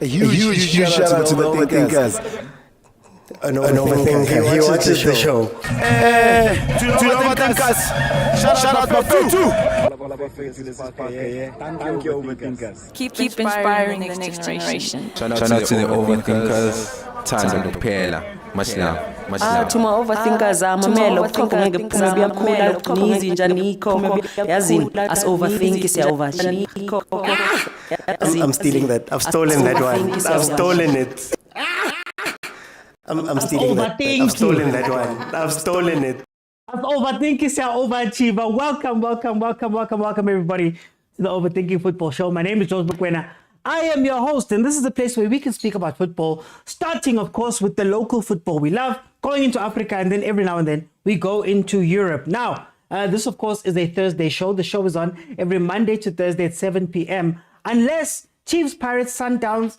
A huge shout out to the overthinkers. An overthinker. He watches the show. To the overthinkers. Shout out to Keep inspiring the next generation. Shout out to the overthinkers. Thando kuphela. Much love. Much love. To my overthinkers, mamela ukuthonga ngephuma biyakhula ukunizi njani ikho yazini as overthink siya overthink. I'm stealing that. I've stolen that one. I've stolen it. I'm stealing that. I've stolen that one. I've stolen it. As overthinking siya overachiever. Welcome everybody to the Overthinking Football Show. My name is Mokwena. I am your host, and this is a place where we can speak about football, starting, of course, with the local football we love, going into Africa, and then every now and then we go into Europe. Now, this, of course, is a Thursday show. The show is on every Monday to Thursday at 7 p.m. Unless Chiefs, Pirates, Sundowns,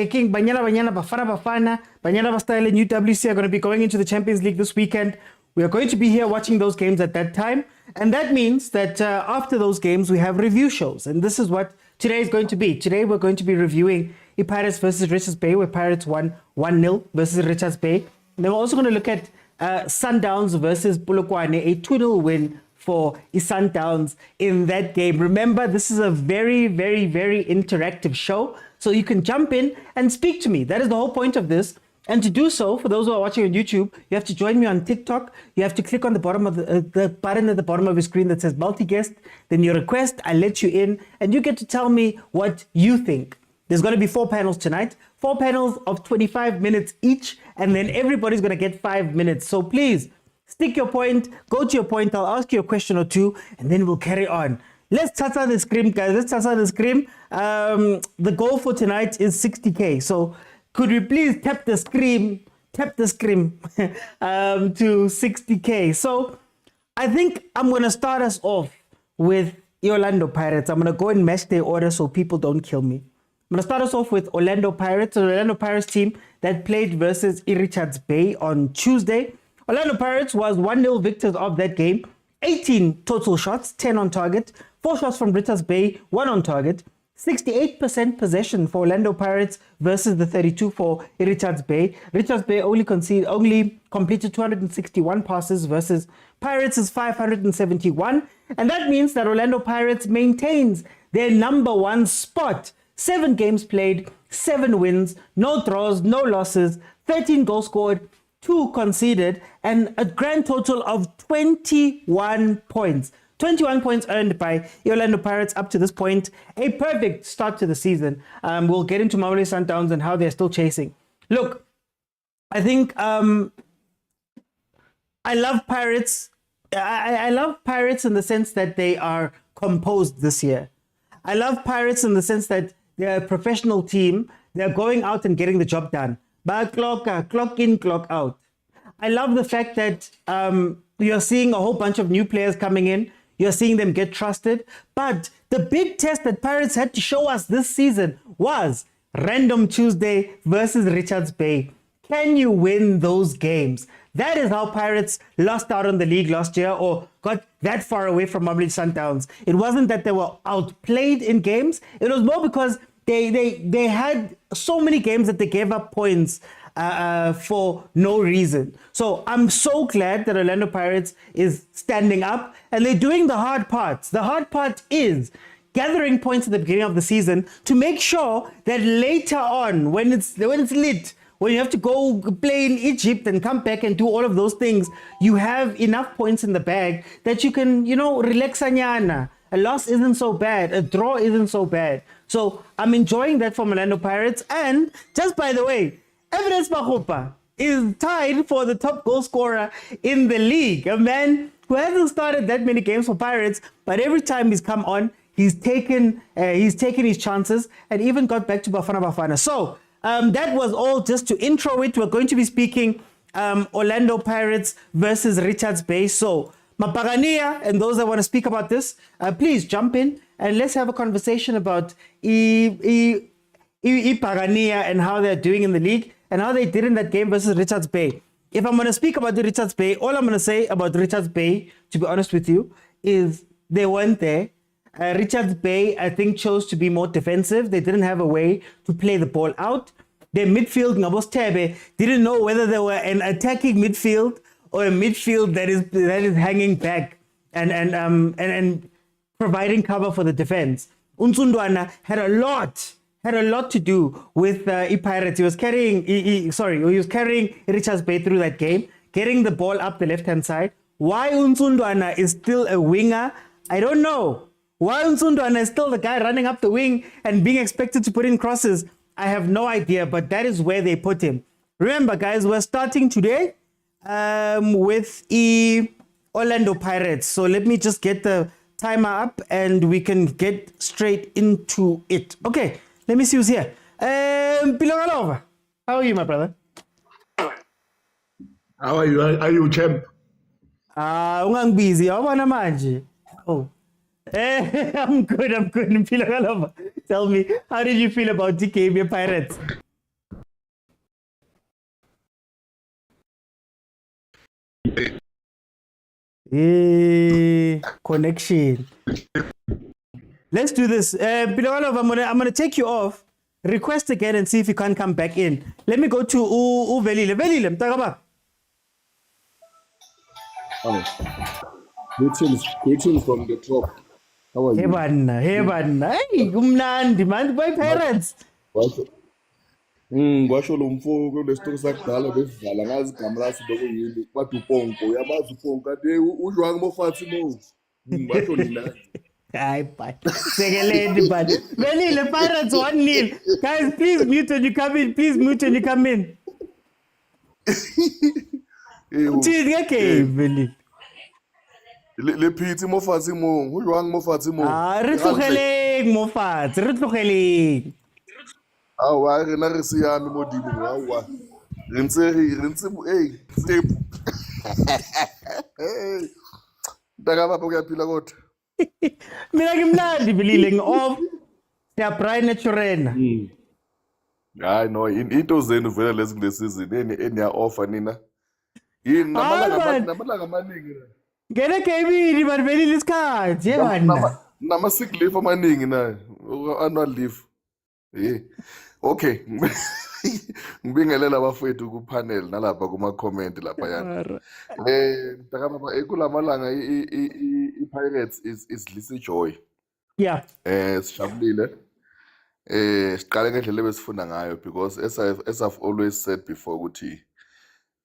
King Bafana, Bafana Style and UWC are going to be going into the Champions League this weekend. We are going to be here watching those games at that time. And that means that after those games, we have review shows. And this is what today is going to be. Today, we're going to be reviewing Pirates versus Richards Bay, where Pirates won 1-0 versus Richards Bay. And then we're also going to look at Sundowns versus Polokwane, a 2-0 win for Sundowns in that game. Remember, this is a very, very, very interactive show. So you can jump in and speak to me. That is the whole point of this. And to do so, for those who are watching on YouTube, you have to join me on TikTok. You have to click on the bottom of the button at the bottom of your screen that says multi-guest. Then you request, I let you in, and you get to tell me what you think. There's going to be 4 panels tonight, 4 panels of 25 minutes each, and then everybody's going to get 5 minutes. So please, stick your point, go to your point, I'll ask you a question or two, and then we'll carry on. Let's tata the scream, guys. Let's tata the scream. The goal for tonight is 60K. So could we please tap the scream to 60K? So I think I'm going to start us off with the Orlando Pirates. I'm going to go in match day order so people don't kill me. I'm going to start us off with Orlando Pirates, the Orlando Pirates team that played versus Richards Bay on Tuesday. Orlando Pirates was 1-0 victors of that game. 18 total shots, 10 on target, 4 shots from Richards Bay, 1 on target. 68% possession for Orlando Pirates versus the 32 for Richards Bay. Richards Bay only completed 261 passes versus Pirates' 571. And that means that Orlando Pirates maintains their number 1 spot. 7 games played, 7 wins, no draws, no losses, 13 goals scored, 2 conceded, and a grand total of 21 points. 21 points earned by Orlando Pirates up to this point. A perfect start to the season. We'll get into Mamelodi Sundowns and how they're still chasing. Look, I think I love Pirates. I love Pirates in the sense that they are composed this year. I love Pirates in the sense that they're a professional team. They're going out and getting the job done. But clock in, clock out. I love the fact that you're seeing a whole bunch of new players coming in. You're seeing them get trusted. But the big test that Pirates had to show us this season was Random Tuesday versus Richards Bay. Can you win those games? That is how Pirates lost out on the league last year or got that far away from Mamelodi Sundowns. It wasn't that they were outplayed in games. It was more because they had so many games that they gave up points for no reason. So I'm so glad that Orlando Pirates is standing up and they're doing the hard parts. The hard part is gathering points at the beginning of the season to make sure that later on, when it's lit, when you have to go play in Egypt and come back and do all of those things, you have enough points in the bag that you can, relax anyana. A loss isn't so bad. A draw isn't so bad. So I'm enjoying that from Orlando Pirates. And just by the way, Evidence Mahopa is tied for the top goal scorer in the league. A man who hasn't started that many games for Pirates, but every time he's come on, he's taken his chances and even got back to Bafana. So that was all just to intro it. We're going to be speaking Orlando Pirates versus Richards Bay. So Mapagania and those that want to speak about this, please jump in and let's have a conversation about Pagania and how they're doing in the league and how they did in that game versus Richards Bay. If I'm going to speak about the Richards Bay, all I'm going to say about Richards Bay, to be honest with you, is they weren't there. Richards Bay, I think, chose to be more defensive. They didn't have a way to play the ball out. Their midfield, Ngabos Tebe, didn't know whether they were an attacking midfield or a midfield that is hanging back and providing cover for the defense. Unsundwana had a lot to do with Pirates. He was carrying Richards Bay through that game, getting the ball up the left-hand side. Why Unsundwana is still a winger, I don't know. Why Unsundwana is still the guy running up the wing and being expected to put in crosses, I have no idea, but that is where they put him. Remember, guys, we're starting today with the Orlando Pirates. So let me just get the timer up and we can get straight into it. Okay, let me see who's here. Pilogalova, how are you, my brother? How are you? Are you champ? Ungang busy. How manje? Oh. I'm good. Pilogalova, tell me, how did you feel about DKB Pirates? Connection. Let's do this. Pilogalova, I'm gonna take you off. Request again and see if you can't come back in. Let me go to Velile. Velile, mtakaba. Greetings from the top. How are you? Hey, banna. Hey, kumnandi, man. By Pirates. Washo lo mfoko lesitoko sakudala besidlala ngazi igama lathi lokuyini bathi uPonko uyabazi uPonko kade uJordaan Milford basho nina. Hi, but Segeledi, but Velile, Pirates 1-0. Guys, please mute when you come in. Okay, Velile. Le Pitso Mosimane uJordaan Milford Re tlogeleng Mofatse, re tlogeleng. Awa rena re siame modimo awa re ntse step daga baba kuyaphila kodwa Mina ngimnandi Velile ngi-off. Siyabraya naturena. Hayi no into zenu vele lezi kule season eniya offer nina. Yini namalanga amaningi. Ngene gamini but Velile isikhathi yebana. Nama sick leave amaningi nayo annual leave. Okay. Ngibingelela abafethu ku panel nalapha kuma comment lapha yana. Mtakababa ekulamalanga Pirates is Lisi Joy. Yeah. Sijabulile. Siqale ngendlela ebesifunda ngayo because as I've always said before ukuthi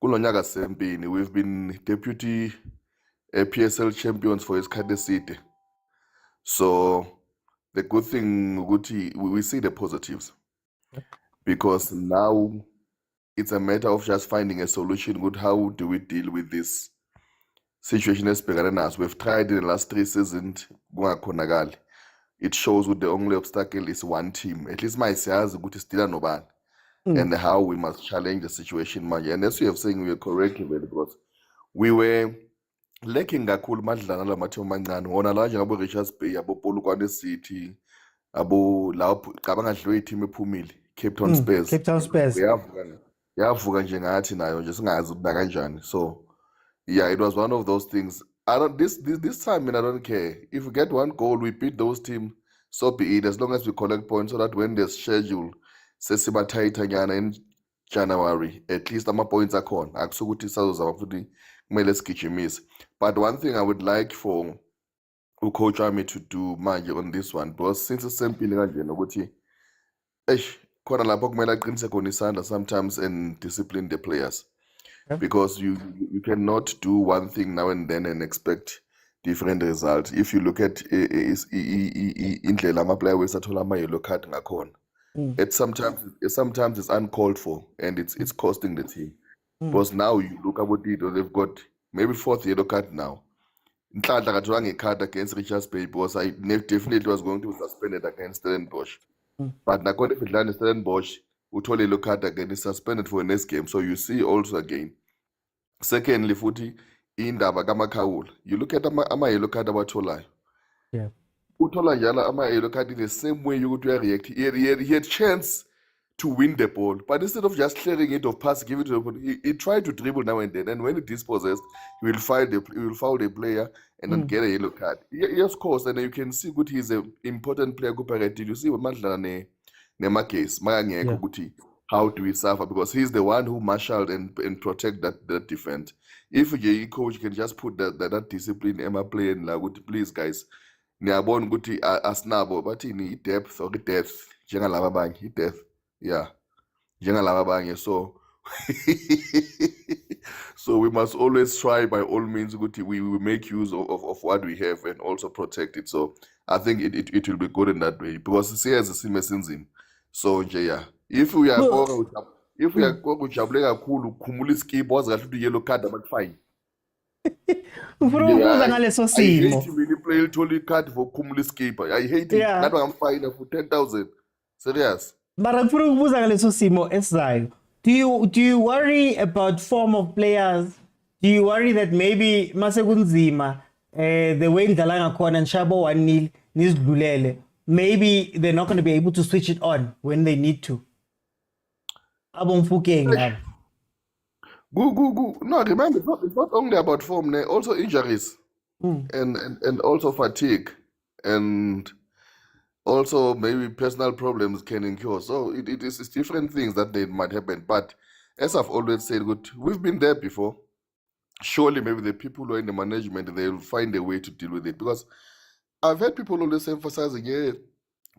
kulonyaka sempini we've been deputy PSL champions for isikhathi eside. So the good thing ukuthi we see the positives. Because now it's a matter of just finding a solution. Good, how do we deal with this situation as us? We've tried in the last 3 seasons. It shows that the only obstacle is one team. At least my says good is still no and how we must challenge the situation. And as we have saying, we are correct because we were lacking a cool madlana la matho mancane wona la njengabo Richards Bay abo Polokwane City abo la cabanga dlo team ephumile Cape Town Spurs yavuka nje ngathi nayo nje singazi ukuthi kanjani. So yeah, it was one of those things. I don't this time I don't care if we get one goal, we beat those teams, so be it, as long as we collect points so that when the schedule sesiba tight nyana in January at least ama points akhona akusukuthi sazoza futhi kumele sigijimise. But one thing I would like for ucoach Army to do manje on this one was since isempile kanjena ukuthi khona lapho kumele aqinise khona isandla sometimes and discipline the players. Because you cannot do one thing now and then and expect different results. If you look at indlela ama-player wesathola ama-yellow card ngakhona, it sometimes it's uncalled for and it's costing the team. Because now you look at what they've got maybe 4th yellow card now. Nhlanhla kathola nge-card against Richards Bay because I definitely was going to be suspended against Stellenbosch. But nakhona if idlala Stellenbosch uthole yellow card again, is suspended for the next game. So you see also again. Secondly, futhi indaba kaMakhawula. You look at ama-yellow card abatholayo. Yeah. Uthola njalo ama-yellow card in the same way you could react. He had chance to win the ball, but instead of just clearing it or pass, give it to the opponent, he tried to dribble now and then. And when he dispossessed, he will foul the player and then get a yellow card. Yes, of course, and you can see good he's an important player. You see what Madlane Nemakes, Yeah. how do we suffer? Because he's the one who marshaled and protect that defense. If a coach can just put that discipline Emma playing like please guys, Niabon Guti Asnabo, but he need depth or depth. Jenga Bang, he depth. Yeah. Jenga Bang, so so we must always try by all means we will make use of what we have and also protect it. So I think it will be good in that way because see as a sime. So yeah, if we are going to kumuli skip was the yellow card but fine. Ufurukuza ngaleso I simo. hate when you play totally card for kumuli skip. I hate it. Yeah. That's why I'm fine for 10,000. Serious. Mara ufurukuza ngaleso simo esizayo. Do you worry about form of players? Do you worry that maybe masekunzima the way ngidlala ngakhona nshabo 1-0 nizidlulele maybe they're not going to be able to switch it on when they need to? Abomfukeng ngabo. Go. No, remember, it's not only about form, also injuries and also fatigue and also maybe personal problems can incur. So it's different things that they might happen. But as I've always said, good, we've been there before. Surely maybe the people who are in the management, they'll find a way to deal with it. Because I've heard people always emphasizing, yeah,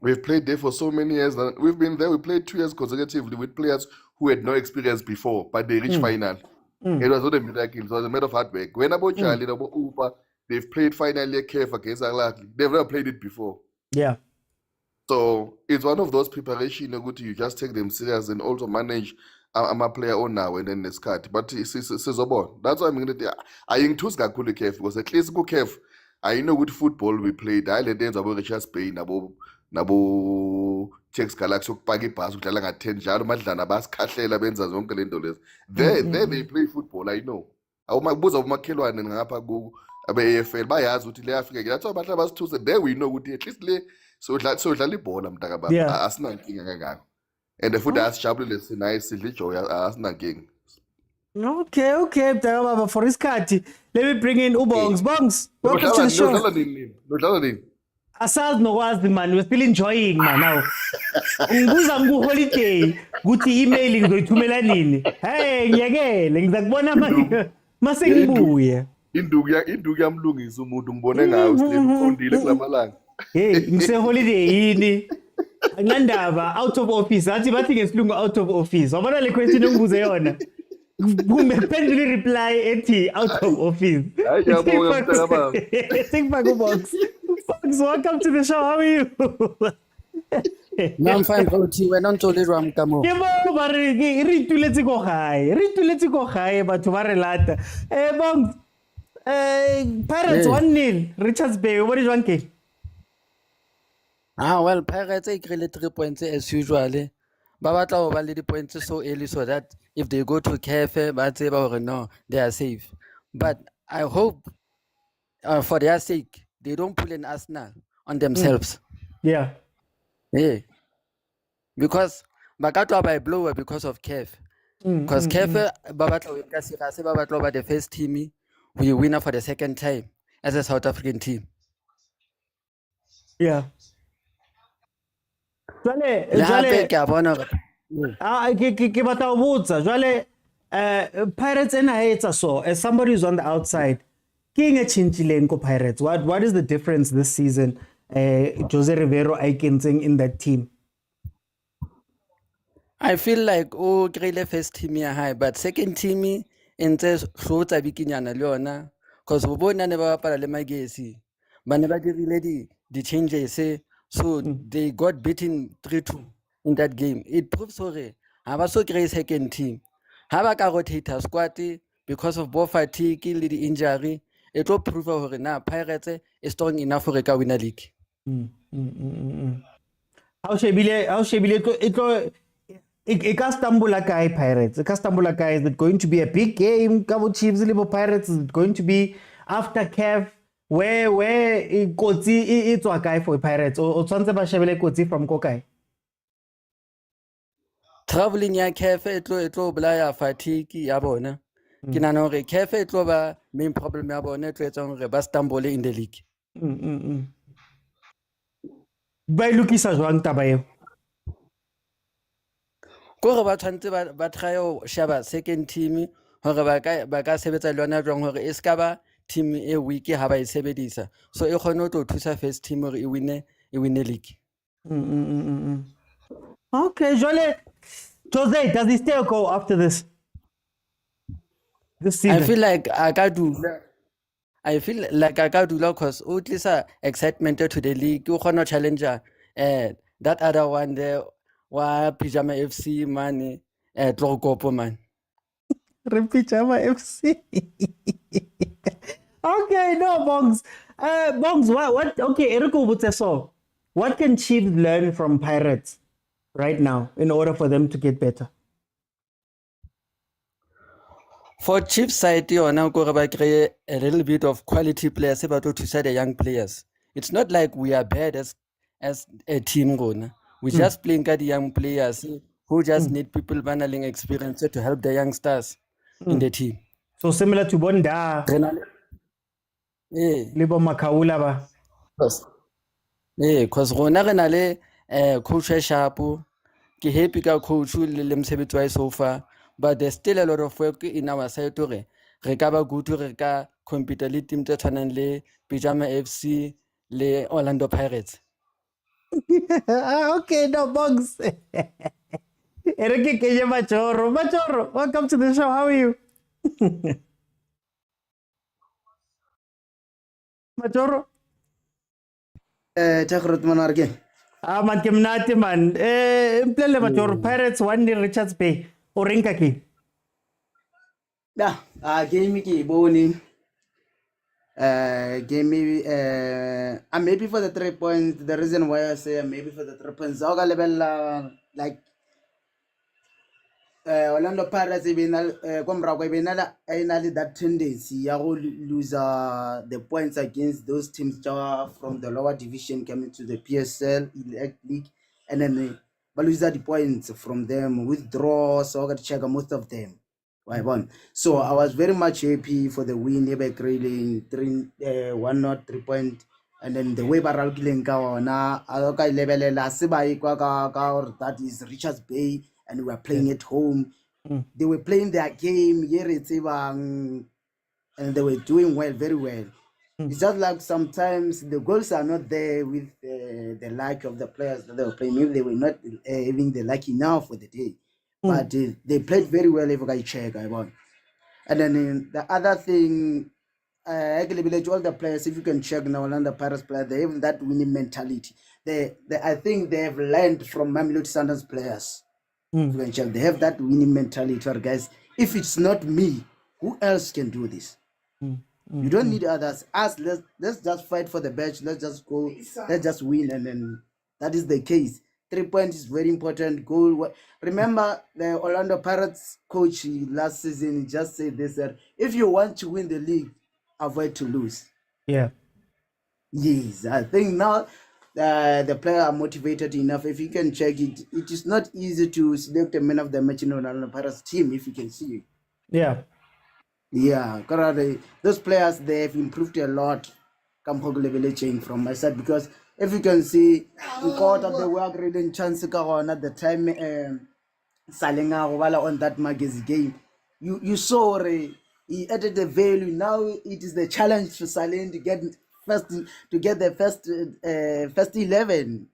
we've played there for so many years. We've been there, we played 2 years consecutively with players who had no experience before, but they reached final. It was not a miracle, it was a matter of hard work. When about Charlie, about Upa, they've played finally a CAF against Ahly. They've never played it before. Yeah. So it's one of those preparation, you just take them serious and also manage. I'm a player on now and then the cut. But it's about. That's why I'm going to I think two Skakuli CAF because at least go CAF. I know good football we played. I let them about Richard Spain, nabo Czech Galaxy pagi pass udlala nga-10 njalo madlana basikhahlela benza zonke lento lezi. There they play football, I know. Awumabuza umakhelwane ngapha ku abe-AFL bayazi ukuthi le Africa that's why bahlala basithuse. There we know ukuthi at least le so dlala ibhola mntaka baba asinankinga kangako. And futhi asijabulile sinayo sidla ijoy asinankinga. Okay, mntaka baba for isikhathi. Let me bring in Ubongs. Bongs, welcome to the show. Nodlala nini? Asazi nokwazi man, we're still enjoying man now. Ngibuza holiday kuthi email ngizoyithumela nini? Hey, ngiyekele ngizakubona mase ngibuye. Induku yamlungisa umuntu ngibone ngayo siqondile kulamalanga. Hey, ngise holiday yini? Angandaba out of office. Athi bathi ngesilungu out of office. Wabona le question engibuze yona? Kumbe penduli reply ethi out of office. Hayi yabonga mntaka baba. Think back Ubongs. Folks, welcome to the show. How are you? No, I'm fine, bro. We're not told it wrong, come on. Yebo bare re tuletse go gae batho ba re lata. Bongs, Pirates 1-0 Richards Bay. What is 1K? Well, Pirates are really 3 points as usual. But what the points so early so that if they go to CAF, but say no, they are safe. But I hope for their sake, they don't pull an Arsenal on themselves. Yeah. Because Bakato by blower because of CAF. Because CAF, Babatlo the first team, we winner for the second time as a South African team. Yeah. Jwale ke batla ho botsa jwale Pirates ena etsa so as somebody who's on the outside ke eng e tshintshileng ko Pirates? What is the difference this season Jose Rivero I kentseng in that team? I feel like great first team high, but second team in the shota bikinyana le yona because we bona ne ba bapala le magesi ba ne ba dirile di changes so they got beaten 3-2 in that game. It proves sorry ha ba so great second team ha ba ka rotate squad because of both fatigue le the injury. It will prove hore na Pirates is strong enough for a winner league. How shebile it can stumble like Pirates. It can stumble like is it going to be a big game? Cabo Chiefs, Liverpool Pirates. Is it going to be after CAF? Where Kotsi it's a guy for Pirates or Swanse Bashevele Kotsi from Kokai? Traveling ya CAF it will blaya fatigue yabona. Ke nahana hore CAF e tlo ba main problem ya bona e tlo etsang hore ba stumble in the league. Ba e lokisa jwang taba eo? Ke hore ba tshwanetse ba try ho sheba second team hore ba ka sebetsa le yona jwang hore e ska ba team e weak ha ba e sebedisa, so e kgone ho tlo thusa first team hore e wine league. Okay, Jole. Jose, does he stay or go after this season? I feel like I ka dula because o tlisa excitement to the league. O kgona challenger that other one there wa Pyjama FC man Tlokopo man. Pijama FC. Okay, no, Bongs. Bongs, what? Okay, Eriko Butseso. What can Chiefs learn from Pirates right now in order for them to get better? For Chiefs side, you now go create a little bit of quality players about to say the young players. It's not like we are bad as a team gonna. We just playing the young players who just need people bundling experience to help the youngsters in the team. So similar to Bonda, Libo Makaula ba. Because rona re na le coach sharp ke happy ka coach le mosebetsi wa so far, but there's still a lot of work in our side to re ka ba good re ka compete le team tse tshwanang le Pyjama FC le Orlando Pirates. Okay, no, Bongs. Erike Kenya Machoro, welcome to the show. How are you? Machoro? Takrut Monarchy. Man, Kimnati man. Plele Machoro, Pirates 1-0 Richards Bay. Orinka ki. Yeah, game ki boni. Game I'm happy for the 3 points. The reason why I say I'm happy for the 3 points, Zoga level like Orlando Pirates even that tendency ya go lose the points against those teams from the lower division coming to the PSL League, and then lose the points from them, withdraw, so I got to check most of them. So I was very much happy for the win, really 1-0 3 point, and then the way Baral Gilen Kawana that is Richards Bay, and we were playing at home. They were playing their game, and they were doing well, very well. It's just like sometimes the goals are not there with the luck of the players that they were playing. Maybe they were not having the luck enough for the day. But they played very well if I check. And then the other thing, I believe all the players, if you can check now, Orlando Pirates players, they have that winning mentality. I think they have learned from Mamelodi Sundowns players. You can check. They have that winning mentality, guys. If it's not me, who else can do this? You don't need others. Let's just fight for the badge. Let's just go. Let's just win, and then that is the case. 3 points is very important. Goal. Remember the Orlando Pirates coach last season just said this: that if you want to win the league, avoid to lose. Yeah. Yes, I think now the players are motivated enough. If you can check it, it is not easy to select a man of the match in Orlando Pirates team. If you can see it. Yeah, those players, they have improved a lot. Come from my side, because if you can see, in court of the work reading chance at the time Salenga on that magazine game, you saw he added the value. Now it is the challenge for Salen to get the first 11.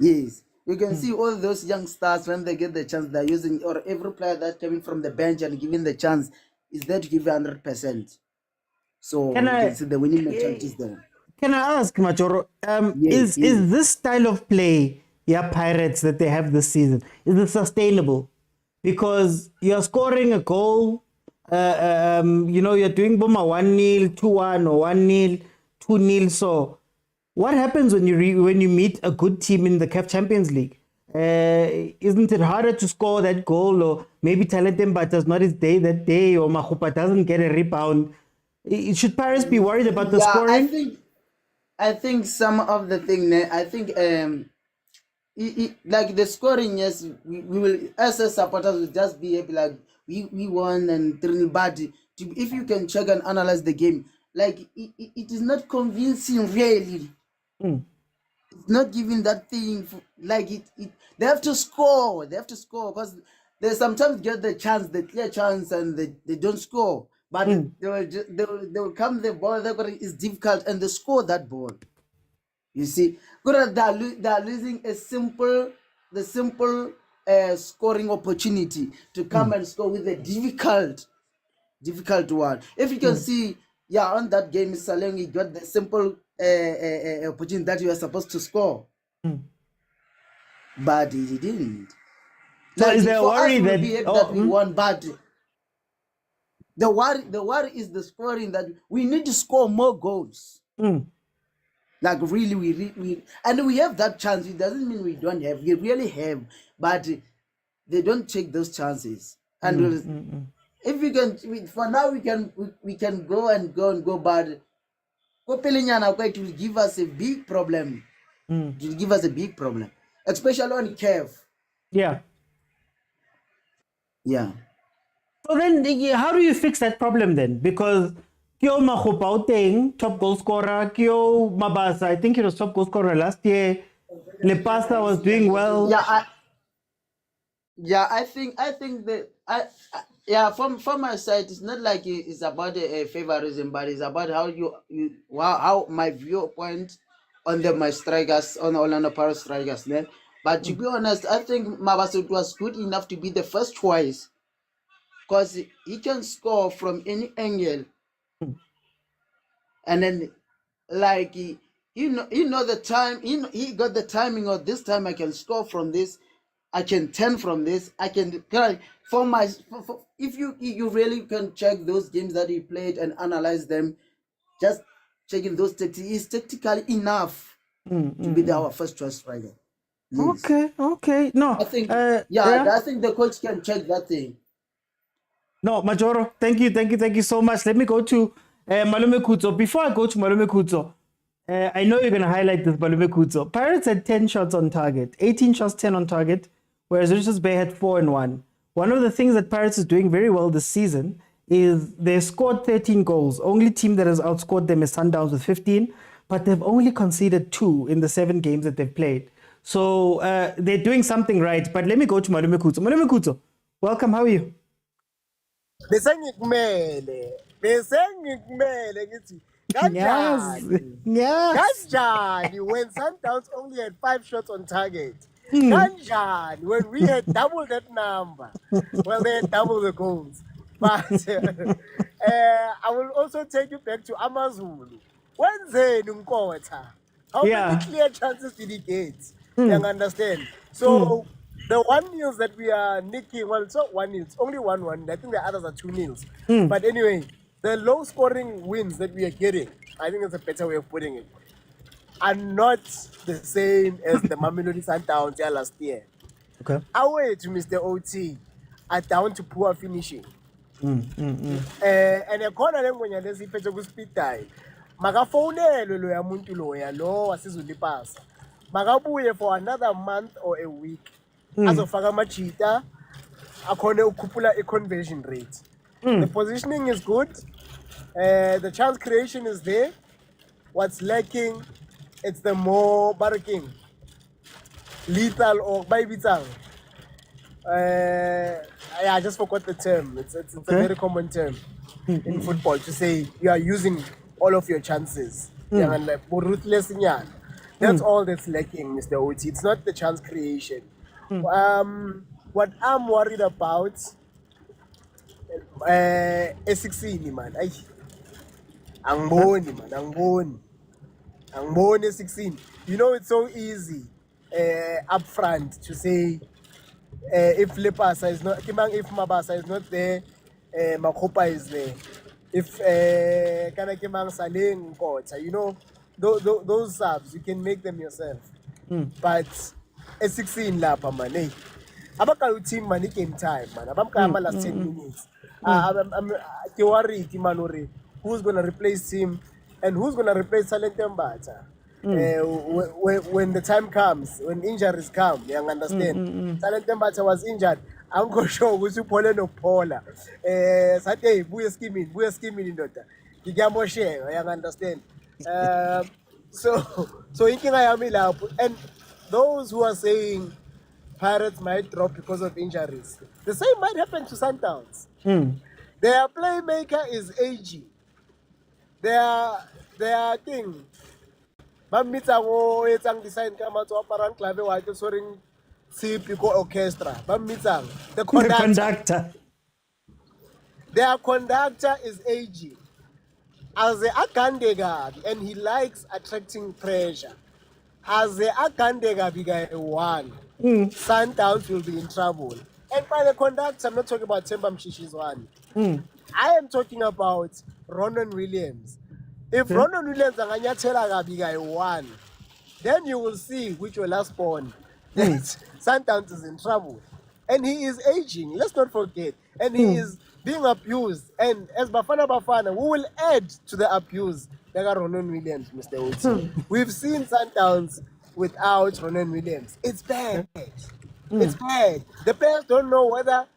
Yes. You can see all those young stars when they get the chance, they're using, or every player that's coming from the bench and giving the chance is there to give 100%. So you can see the winning mentality is there. Can I ask, Machoro, is this style of play, Pirates, that they have this season, is it sustainable? Because you're scoring a goal, you're doing Boma 1-0, 2-1, or 1-0, 2-0. So what happens when you meet a good team in the CAF Champions League? Isn't it harder to score that goal, or maybe Talentemba does not his day that day, or Mahupa doesn't get a rebound? Should Paris be worried about the scoring? I think some of the thing, I think like the scoring, yes, we will, as a supporters, will just be happy, like we won and 3-0, but if you can check and analyze the game, like it is not convincing really. It's not giving that thing like it. They have to score. They have to score because they sometimes get the clear chance, and they don't score. But they will come the ball. It's difficult, and they score that ball. You see, they are losing the simple scoring opportunity to come and score with a difficult one. If you can see, on that game, Saleng, he got the simple opportunity that you were supposed to score, but he didn't. So Like, is there a for us, worry we'll that be happy that we won, but the worry is the scoring, that we need to score more goals. Like really, we and we have that chance. It doesn't mean we don't have. We really have, but they don't take those chances. And if we can, for now, we can go and go, but it will give us a big problem. It will give us a big problem, especially on CAF. Yeah. Yeah. So then, how do you fix that problem then? Because Kyo Mahupauteng, top goal scorer, Kyo Mabasa, I think he was top goal scorer last year. Lepasa was doing well. I think that from my side, it's not like it's about a favorism, but it's about how my viewpoint on my strikers, on Orlando Pirates strikers. But to be honest, I think Mabasa was good enough to be the first choice, because he can score from any angle, and then like he know the time. He got the timing of this time. I can score from this. I can turn from this. I can if you really can check those games that he played and analyze them, just checking those tactics is tactically enough to be our first choice striker. Yes. Okay. No, I think yeah. I think the coach can check that thing. No, Majoro, thank you so much. Let me go to Malume Kuzo. Before I go to Malume Kuzo, I know you're going to highlight this, Malume Kuzo. Pirates had 10 shots on target, 18 shots, 10 on target, whereas Richards Bay had 4 and 1. One of the things that Pirates is doing very well this season is they scored 13 goals. Only team that has outscored them is Sundowns with 15, but they've only conceded 2 in the 7 games that they've played. So they're doing something right. But let me go to Malume Kuzo. Malume Kuzo, welcome. How are you? Besengikumele ngithi kanjani when Sundowns only had 5 shots on target, kanjani when we had double that number. Well, they had double the goals, but I will also take you back to Amazulu. Wenzeni unkotha? How many clear chances did he get? You understand? So the 1-0 that we are nicking, well, it's not 1-0, it's only 1-1. I think the others are 2-0. But anyway, the low scoring wins that we are getting, I think it's a better way of putting it, are not the same as the Mamelodi Sundowns last year. Okay. Away to Mr. OT are down to poor finishing. And a corner then when you're Pitso speed time. Magafonelo loya muntu loya lo wasizulipasa. Magabuye for another month or a week. Azofaka machita akhona ukhuphula i-conversion rate. The positioning is good. The chance creation is there. What's lacking, it's the more barking, lethal or baibitang. I just forgot the term. It's a very common term in football to say you are using all of your chances. Ruthless. That's all that's lacking, Mr. OT. It's not the chance creation. What I'm worried about is 16, man. Angoni 16. You know, it's so easy up front to say if Lepasa is not, if Mabasa is not there, Makopa is there. If Kana Kimang Saleng Kota, you know, those subs, you can make them yourself. But a 16 lapa man, eh? Abaka team man, it came time, man. Abaka last 10 minutes. I'm worried, Manori, who's gonna replace him and who's gonna replace Saleng Mbata. When the time comes, when injuries come, you understand. Saleng Mbata was injured. I'm sure ukuthi uphole nokuphola. Sathi hey buye skimini ndoda. Ngiyamosheka, you understand? So inkinga yami lapho, and those who are saying Pirates might drop because of injuries, the same might happen to Sundowns. Their playmaker is aging. Their thing. Bammitsa go etsang design ka matso a parang clave wa ke soring typical orchestra. Bammitsa the conductor. Their conductor is aging. As a Akandega, and he likes attracting pressure. As a Akandega biga one, Sundowns will be in trouble. And by the conductor, I'm not talking about Themba Mshishi's one. I am talking about Ronan Williams. If Ronan Williams anganyathela biga one, then you will see which will last born. That Sundowns is in trouble. And he is aging, let's not forget. And he is being abused. And as Bafana, we will add to the abuse. Like Ronan Williams, Mr. Oti. We've seen Sundowns without Ronan Williams. It's bad. It's bad. The players don't know whether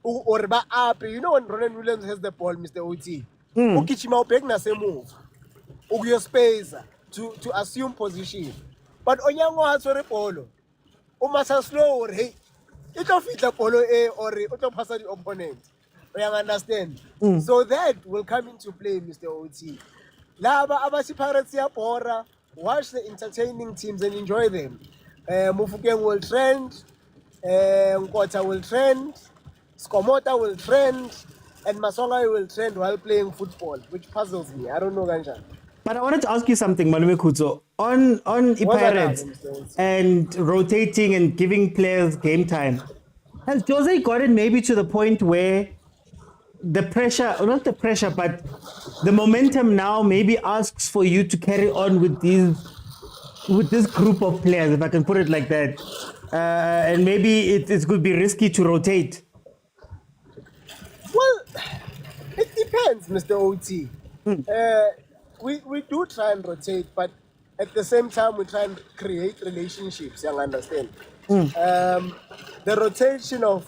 or up. You know when Ronan Williams has the ball, Mr. Oti. Ukichima upegna se move. Ugiyo space to assume position. But Onyango has a polo. Umasa slow or hey. It don't fit the polo A or it don't pass the opponent. You understand? So that will come into play, Mr. OT. Laba abasi Pirates ya pora. Watch the entertaining teams and enjoy them. Mufukeng will trend. Nkota will trend. Skomota will trend. And Masonga will trend while playing football, which puzzles me. I don't know, Ganja. But I wanted to ask you something, Malume Kuzo, on Pirates and rotating and giving players game time. Has Jose gotten maybe to the point where the pressure, or not the pressure, but the momentum now maybe asks for you to carry on with this group of players, if I can put it like that, and maybe it could be risky to rotate? Well, it depends, Mr. OT. We do try and rotate, but at the same time, we try and create relationships, you understand? The rotation of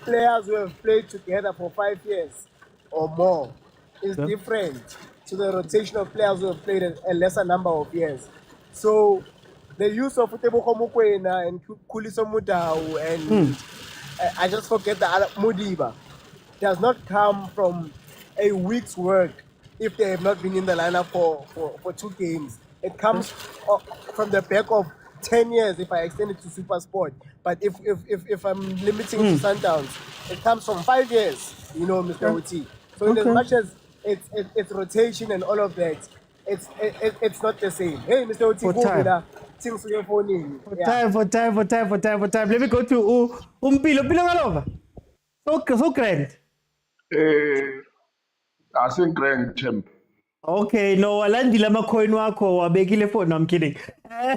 players who have played together for 5 years or more is different to the rotation of players who have played a lesser number of years. So the use of mokwena and Motaung and I just forget the other Mudiba does not come from a week's work if they have not been in the lineup for 2 games. It comes from the back of 10 years if I extend it to Super Sport. But if I'm limiting it to Sundowns, it comes from 5 years, you know, Mr. OT. So in as much as it's rotation and all of that, it's not the same. Hey, Mr. OT, For time. Let me go to Umpilo Galova. So grand. Asengrand champ. Okay, no, alandila macoin wako wabekile phone. No, I'm kidding. How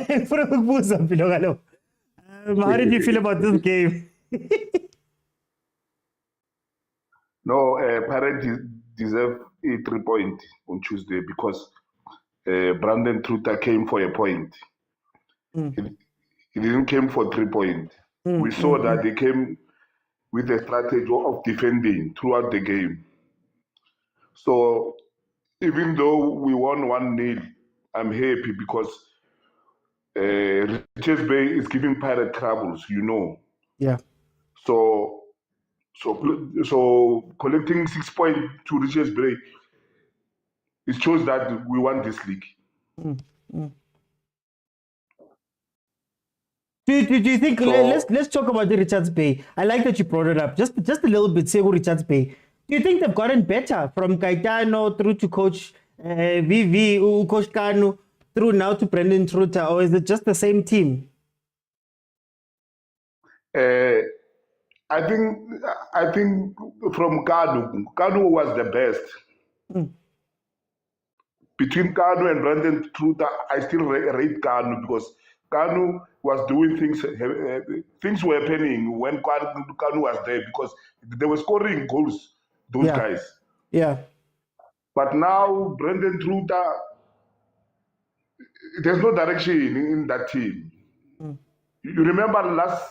did you feel about this game? No, Pirates deserve a 3 point on Tuesday because Brandon Truta came for a point. He didn't came for 3 points. We saw that they came with a strategy of defending throughout the game. So even though we won 1-0, I'm happy because Richards Bay is giving Pirate troubles, you know. Yeah. So collecting 6 points to Richards Bay, it shows that we won this league. Do you think? Let's talk about the Richards Bay. I like that you brought it up. Just a little bit. Say Richards Bay. Do you think they've gotten better from Caetano through to Coach VV, Coach Kanu, through now to Brendan Truta, or is it just the same team? I think from Kanu was the best. Between Kanu and Brendan Truta, I still rate Kanu because Kanu was doing things. Things were happening when Kanu was there because they were scoring goals. Those guys. Yeah. But now Brendan Truta, there's no direction in that team. You remember last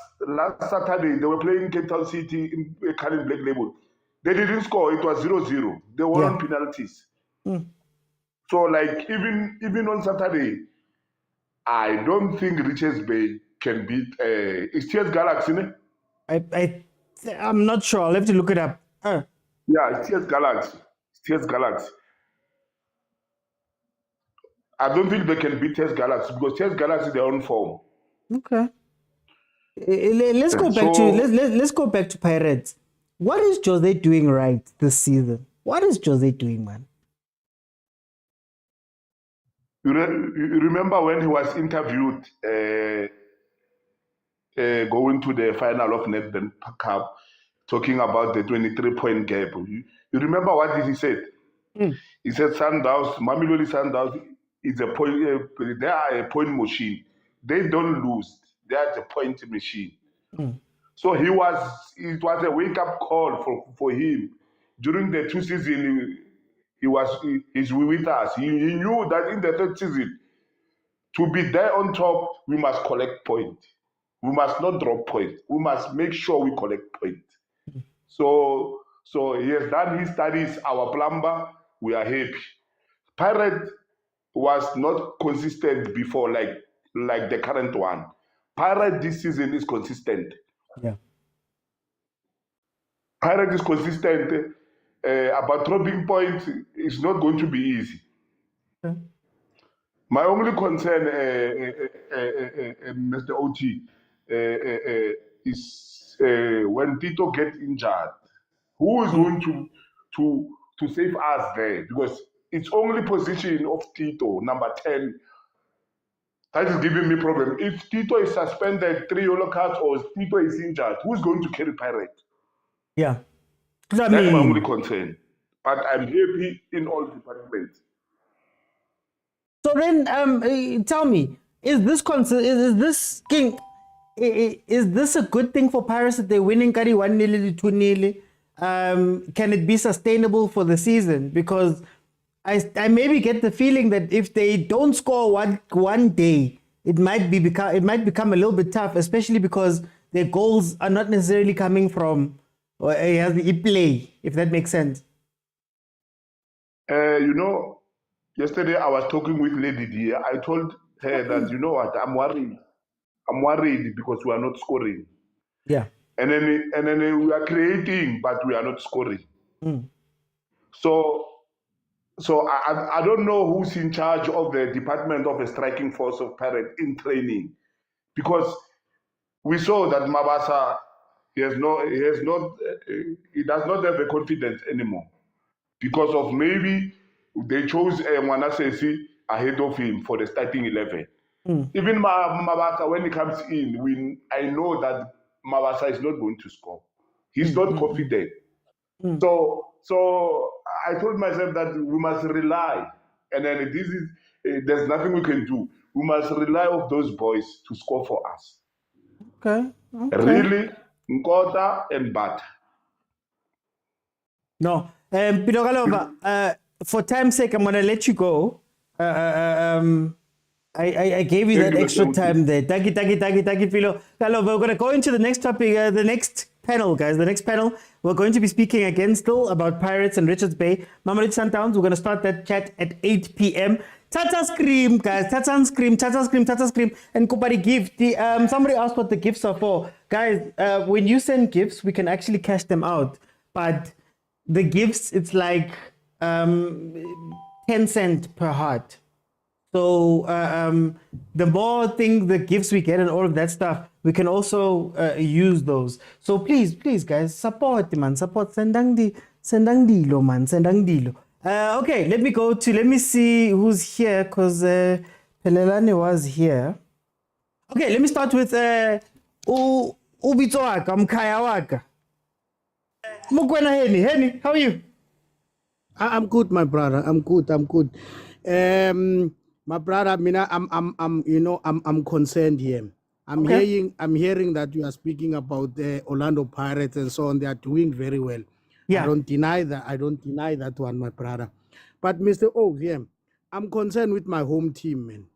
Saturday, they were playing Cape Town City in a Cullen Black Label. They didn't score. It was 0-0. They won on penalties. So, like, even on Saturday, I don't think Richards Bay can beat it's TS Galaxy, ne? I'm not sure. I'll have to look it up. Yeah, it's TS Galaxy. It's TS Galaxy. I don't think they can beat TS Galaxy because TS Galaxy they're on form. Okay. Let's go back to let's go back to Pirates. What is Jose doing right this season? What is Jose doing, man? You remember when he was interviewed going to the final of Nedbank Cup, talking about the 23-point gap. You remember what did he said? He said Sundowns, Mamelodi Sundowns is a point. They are a point machine. They don't lose. They are the point machine. So it was a wake-up call for him. During the 2 seasons, he's with us. He knew that in the 3rd season, to be there on top, we must collect points. We must not drop points. We must make sure we collect points. So he has done his studies, our plumber, we are happy. Pirate was not consistent before like the current one. Pirate this season is consistent. Yeah. Pirate is consistent. About dropping points is not going to be easy. Okay. My only concern, Mr. OT, is when Tito gets injured, who is going to save us there? Because it's only position of Tito, number 10, that is giving me problem. If Tito is suspended, 3 yellow cards, or Tito is injured, who's going to carry Pirate? Yeah. That's my only concern. But I'm happy in all departments. So then, tell me, is this a good thing for Pirates that they're winning 1-0 to 2-0? Can it be sustainable for the season? Because I maybe get the feeling that if they don't score one day, it might become a little bit tough, especially because their goals are not necessarily coming from play, if that makes sense. Yesterday I was talking with Lady D. I told her that, you know what, I'm worried. I'm worried because we are not scoring. Yeah. And then we are creating, but we are not scoring. So I don't know who's in charge of the Department of the Striking Force of Pirate in training, because we saw that Mabasa he does not have the confidence anymore, because of maybe they chose Mwanasesi ahead of him for the starting 11. Even Mabasa, when he comes in, I know that Mabasa is not going to score. He's not confident. So I told myself that we must rely, and then there's nothing we can do. We must rely on those boys to score for us. Okay. Really, Nkota and Bata. No, Pidogalova, for time's sake, I'm gonna let you go. I gave you that extra time there. Taki, Pilo. We're gonna go into the next topic, the next panel, guys. The next panel, we're going to be speaking again still about Pirates and Richards Bay. Mamelodi Sundowns, we're gonna start that chat at 8 p.m. Tata scream, guys. Tata scream. And Kupari gift. Somebody asked what the gifts are for. Guys, when you send gifts, we can actually cash them out. But the gifts, it's like 10 cents per heart. So the more the gifts we get and all of that stuff, we can also use those. So please, guys, support, man. Support. Sendang dilo, man. Sendang dilo. Okay, let me see who's here, because Pelelane was here. Okay, let me start with Ubito waka, mkhaya waka. Mokwena Henny, how are you? I'm good, my brother. I'm good. My brother, Mina, I'm concerned here. I'm hearing that you are speaking about the Orlando Pirates and so on. They are doing very well. Yeah. I don't deny that one, my brother. But Mr. Oaks, I'm concerned with my home team, man.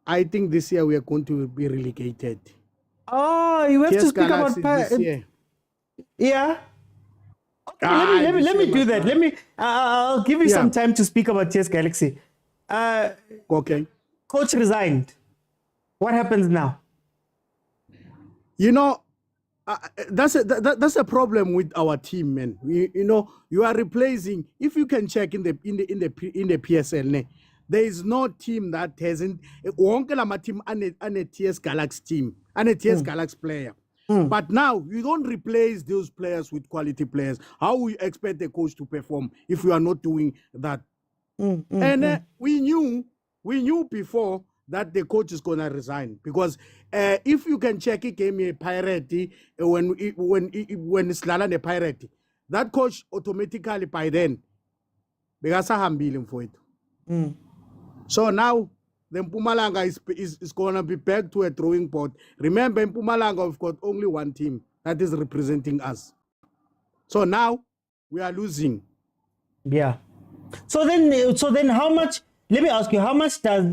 I think this year we are going to be relegated. Oh, you have to TS speak Galaxy about this year. Yeah. Okay, let me this year, do that. Let me. I'll give you Yeah. some time to speak about TS Galaxy. Okay. Coach resigned. What happens now? You know, that's a problem with our team, man. You are replacing. If you can check in the PSL, ne, there is no team that hasn't. Wonke lama team and TS Galaxy team and a TS Galaxy player. But now you don't replace those players with quality players. How will you expect the coach to perform if you are not doing that? We knew before that the coach is gonna resign because if you can check it, game a pirate when it's the pirate, that coach automatically by then because I am billing for it. So now the Mpumalanga is gonna be back to a drawing board. Remember, in Mpumalanga we've got only one team that is representing us. So now we are losing. Yeah. So then, how much? Let me ask you, how much does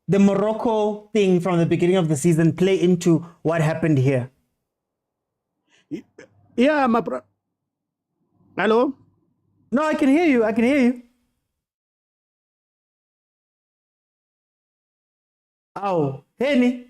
the Morocco thing from the beginning of the season play into what happened here? Yeah, Hello? No, I can hear you. I can hear you. Oh, Henny.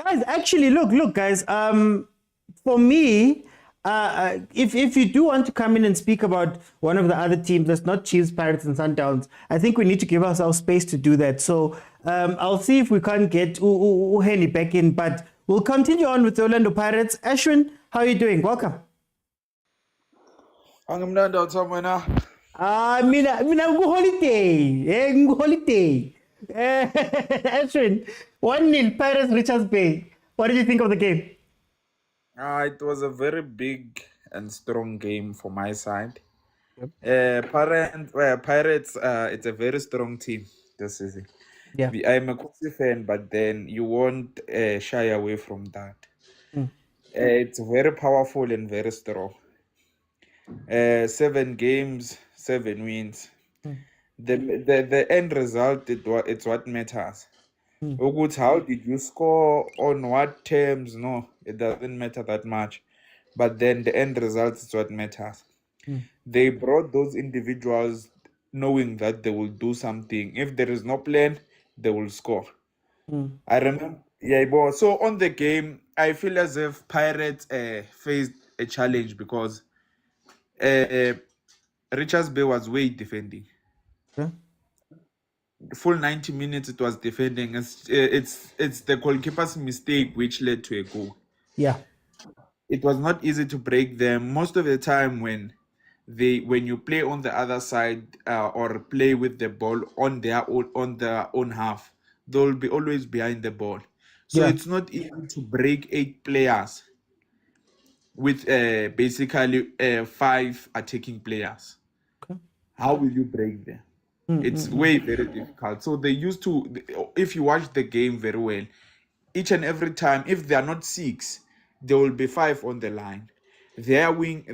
Guys, actually, look, guys. For me, if you do want to come in and speak about one of the other teams that's not Chiefs, Pirates, and Sundowns, I think we need to give ourselves space to do that. So I'll see if we can't get Henny back in, but we'll continue on with the Orlando Pirates. Ashwin, how are you doing? Welcome. Angimnandi awuthamwena. Mina holiday. Ashwin, 1-0 Pirates Richards Bay. What did you think of the game? It was a very big and strong game for my side. Yep. Pirates, it's a very strong team this season. Yeah. I'm a Kosi fan, but then you won't shy away from that. It's very powerful and very strong. 7 games, 7 wins. The end result, it's what matters. How did you score, on what terms? No, it doesn't matter that much. But then the end result is what matters. They brought those individuals knowing that they will do something. If there is no plan, they will score. I remember, so on the game, I feel as if Pirates faced a challenge because Richards Bay was way defending. Full 90 minutes it was defending. It's the goalkeeper's mistake which led to a goal. Yeah. It was not easy to break them. Most of the time when you play on the other side or play with the ball on their own half, they'll be always behind the ball. So it's not easy to break 8 players with basically 5 attacking players. How will you break them? It's way very difficult. So they used to, if you watch the game very well, each and every time, if they are not 6, there will be 5 on the line. Their wing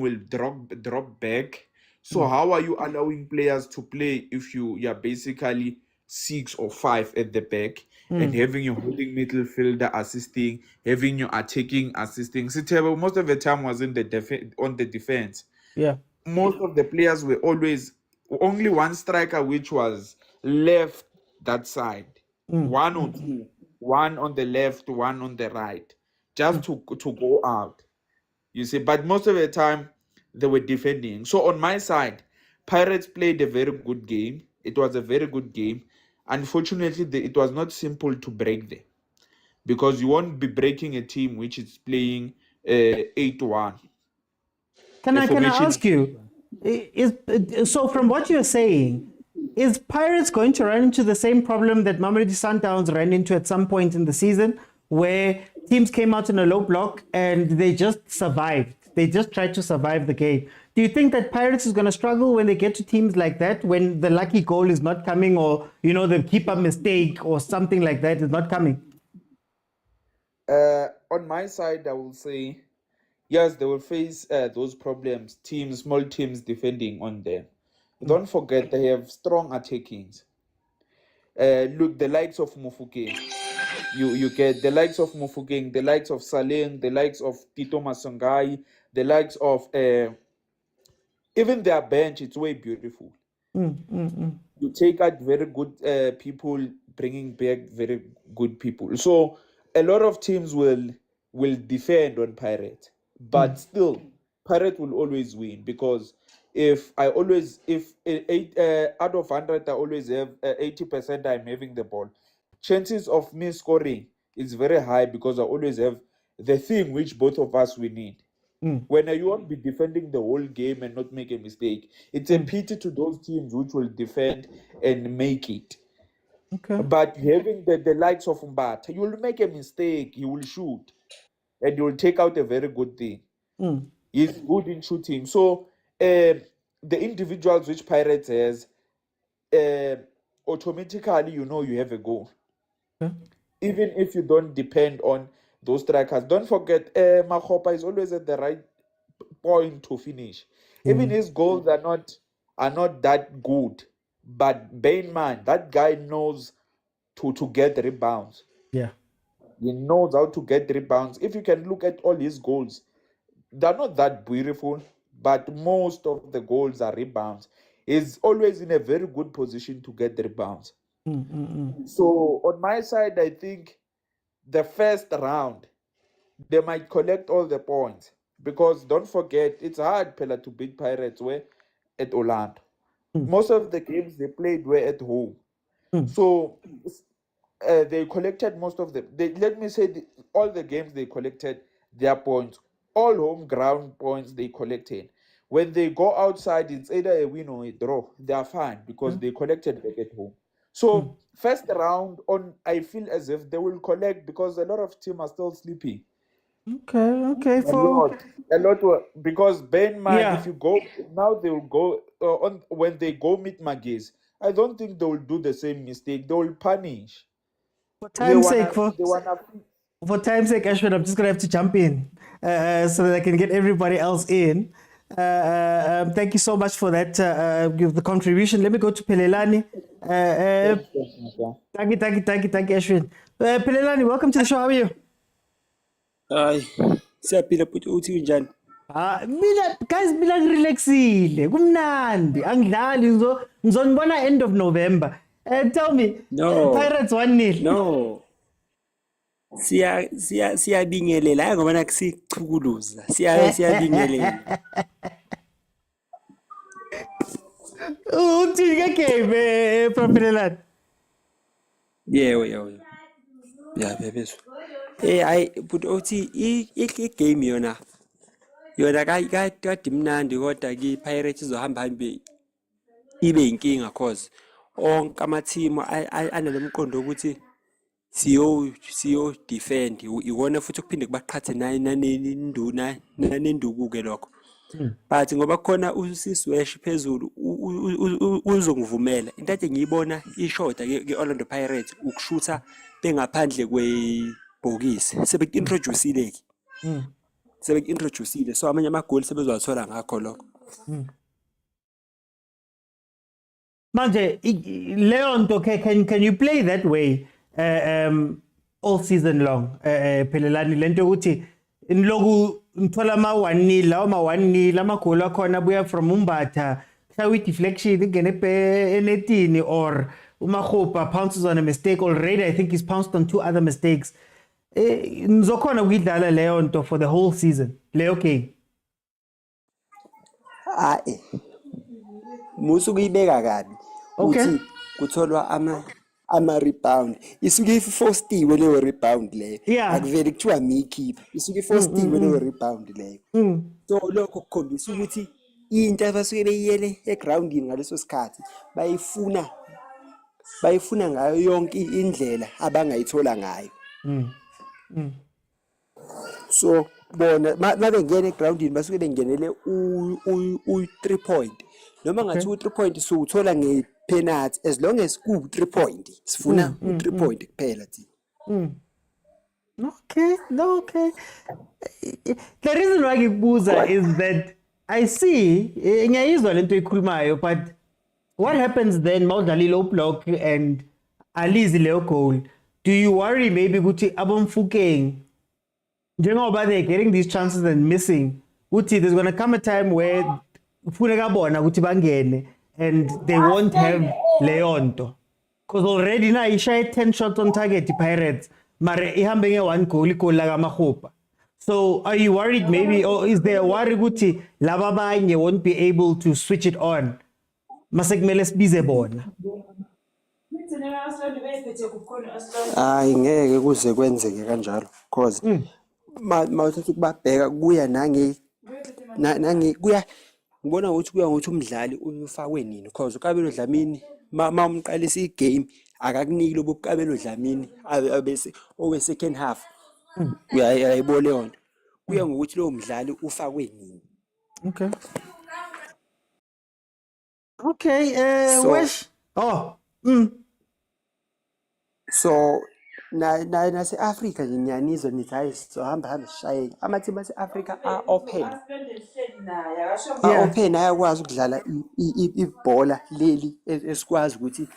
will drop back. So how are you allowing players to play if you are basically 6 or 5 at the back and having your holding midfielder assisting, having your attacking assisting? Sitebo most of the time was on the defense. Yeah. Most of the players were always only one striker which was left that side. 1 or 2. 1 on the left, 1 on the right. Just to go out. You see, but most of the time they were defending. So on my side, Pirates played a very good game. It was a very good game. Unfortunately, it was not simple to break them because you won't be breaking a team which is playing 8-1. Can I ask you, so from what you're saying, is Pirates going to run into the same problem that Mamelodi Sundowns ran into at some point in the season, where teams came out in a low block and they just survived? They just tried to survive the game. Do you think that Pirates is going to struggle when they get to teams like that, when the lucky goal is not coming, or the keeper mistake or something like that is not coming? On my side, I will say, yes, they will face those problems. Small teams defending on them. Don't forget they have strong attackings. Look, the likes of Mofokeng. you get the likes of Mofokeng, the likes of Saleng, the likes of Tito Masongai, the likes of even their bench. It's way beautiful. You take out very good people, bringing back very good people. So a lot of teams will defend on Pirates, but still Pirate will always win, because if out of 100 I always have 80% I'm having the ball, chances of me scoring is very high, because I always have the thing which both of us we need. When you won't be defending the whole game and not make a mistake, it's a pity to those teams which will defend and make it. Okay. But having the likes of Mbata, you will make a mistake, he will shoot, and you will take out a very good thing. He's good in shooting. So the individuals which Pirates has, automatically you have a goal. Even if you don't depend on those strikers. Don't forget, Makgopa is always at the right point to finish. Even his goals are not that good. But bear in mind, that guy knows to get rebounds. Yeah. He knows how to get rebounds. If you can look at all his goals, they're not that beautiful, but most of the goals are rebounds. He's always in a very good position to get the rebounds. So on my side, I think the first round, they might collect all the points, because don't forget, it's hard to beat Pirates were at Orlando. Most of the games they played were at home. So they collected most of them. All the games they collected their points, all home ground points they collected. When they go outside, it's either a win or a draw. They are fine, because they collected back at home. So first round on, I feel as if they will collect, because a lot of teams are still sleeping. Okay. A lot, because bear in mind, if you go now, they will go on when they go meet Magis. I don't think they will do the same mistake. They will punish. For time's sake, Ashwin, I'm just gonna have to jump in so that I can get everybody else in. Thank you so much for that, the contribution. Let me go to Pelelani. Thank you, Ashwin. Pelelani, welcome to the show. How are you? Hayi, siyaphila futhi uthi unjani? Mina relaxile, kumnandi, angidlali ngizonibona end of November. Tell me, No. Pirates 1-0. No. Siyabingelela hayi ngoba nakusichukuluza. Siyabingelela. Uthi ke game from Pelelani. Yebo. Yeah, bebezwe. Hayi but uthi i-game yona kade imnandi, kodwa ki Pirates izohamba ibe inkinga, cause onke ama-team analomqondo ukuthi siyo defend, iwona futhi kuphinde kubaqhathe nanenduku-ke lokho. But ngoba khona usiswesh phezulu uzongivumela into ade ngiyibona ishoda ke-Orlando Pirates ukushutha bengaphandle kwebhokisi. Sebeku-introduceile so amanye amagoli sebezowathola ngakho lokho. Manje, Leon, can you play that way all season long? Pelelani, lento ukuthi inloku ngithola ama-1-0 amagoli akhona abuya from Umbatha, mhlawumbe i-deflection ingene enetini, or uMakgopa pounces on a mistake. Already I think he's pounced on 2 other mistakes. Nizokhona ukuyidlala leyo nto for the whole season leyo game? Hayi, musu kuyibeka kabi uthi kutholwa ama-rebound, isuke ifostiwe leyo rebound leyo, akuveli kuthiwa mi-keeper, isuke ifostiwe leyo rebound leyo. So lokho kukhombisa ukuthi into abasuke beyiyele egroundini ngaleso sikhathi bayifuna ngayo yonke indlela abangayithola ngayo. So bona mabengena egroundini basuke bengenele u-3 point, noma ngathi u-3 point siwuthola nge-penalty, as long as ku-3 point sifuna u-3 point kuphela thina. Okay. The reason why ngikubuza is that I see ngiyayizwa lento ekhulumayo, but what happens then mawudlala low block and alizi leyo goal? do you worry maybe ukuthi abomfukeng njengoba they're getting these chances and missing ukuthi there's going to come a time where kufuneka bona ukuthi bangene and they won't have leyonto because already na ishaye 10 shots on target Pirates mare ihambe nge1 goal igoli la kaMakgopa. So are you worried maybe, or is there a worry ukuthi laba abanye won't be able to switch it on masekumele sibize bona? Hayi ngeke kuze kwenzeke kanjalo because mawuthatha ukubabheka kuya kuya ngibona ukuthi kuya ngokuthi umdlali uyufakwe nini because uKabelo Dlamini umqalisa igame akakuniki lobo uKabelo Dlamini abese owe second half uyayibona yona kuya ngokuthi lo mdlali ufakwe nini. Okay, wish so nase Africa nyanizwa nithi hayi sohamba sishaye amateam ase Africa open open ayakwazi ukudlala ibhola leli esikwazi ukuthi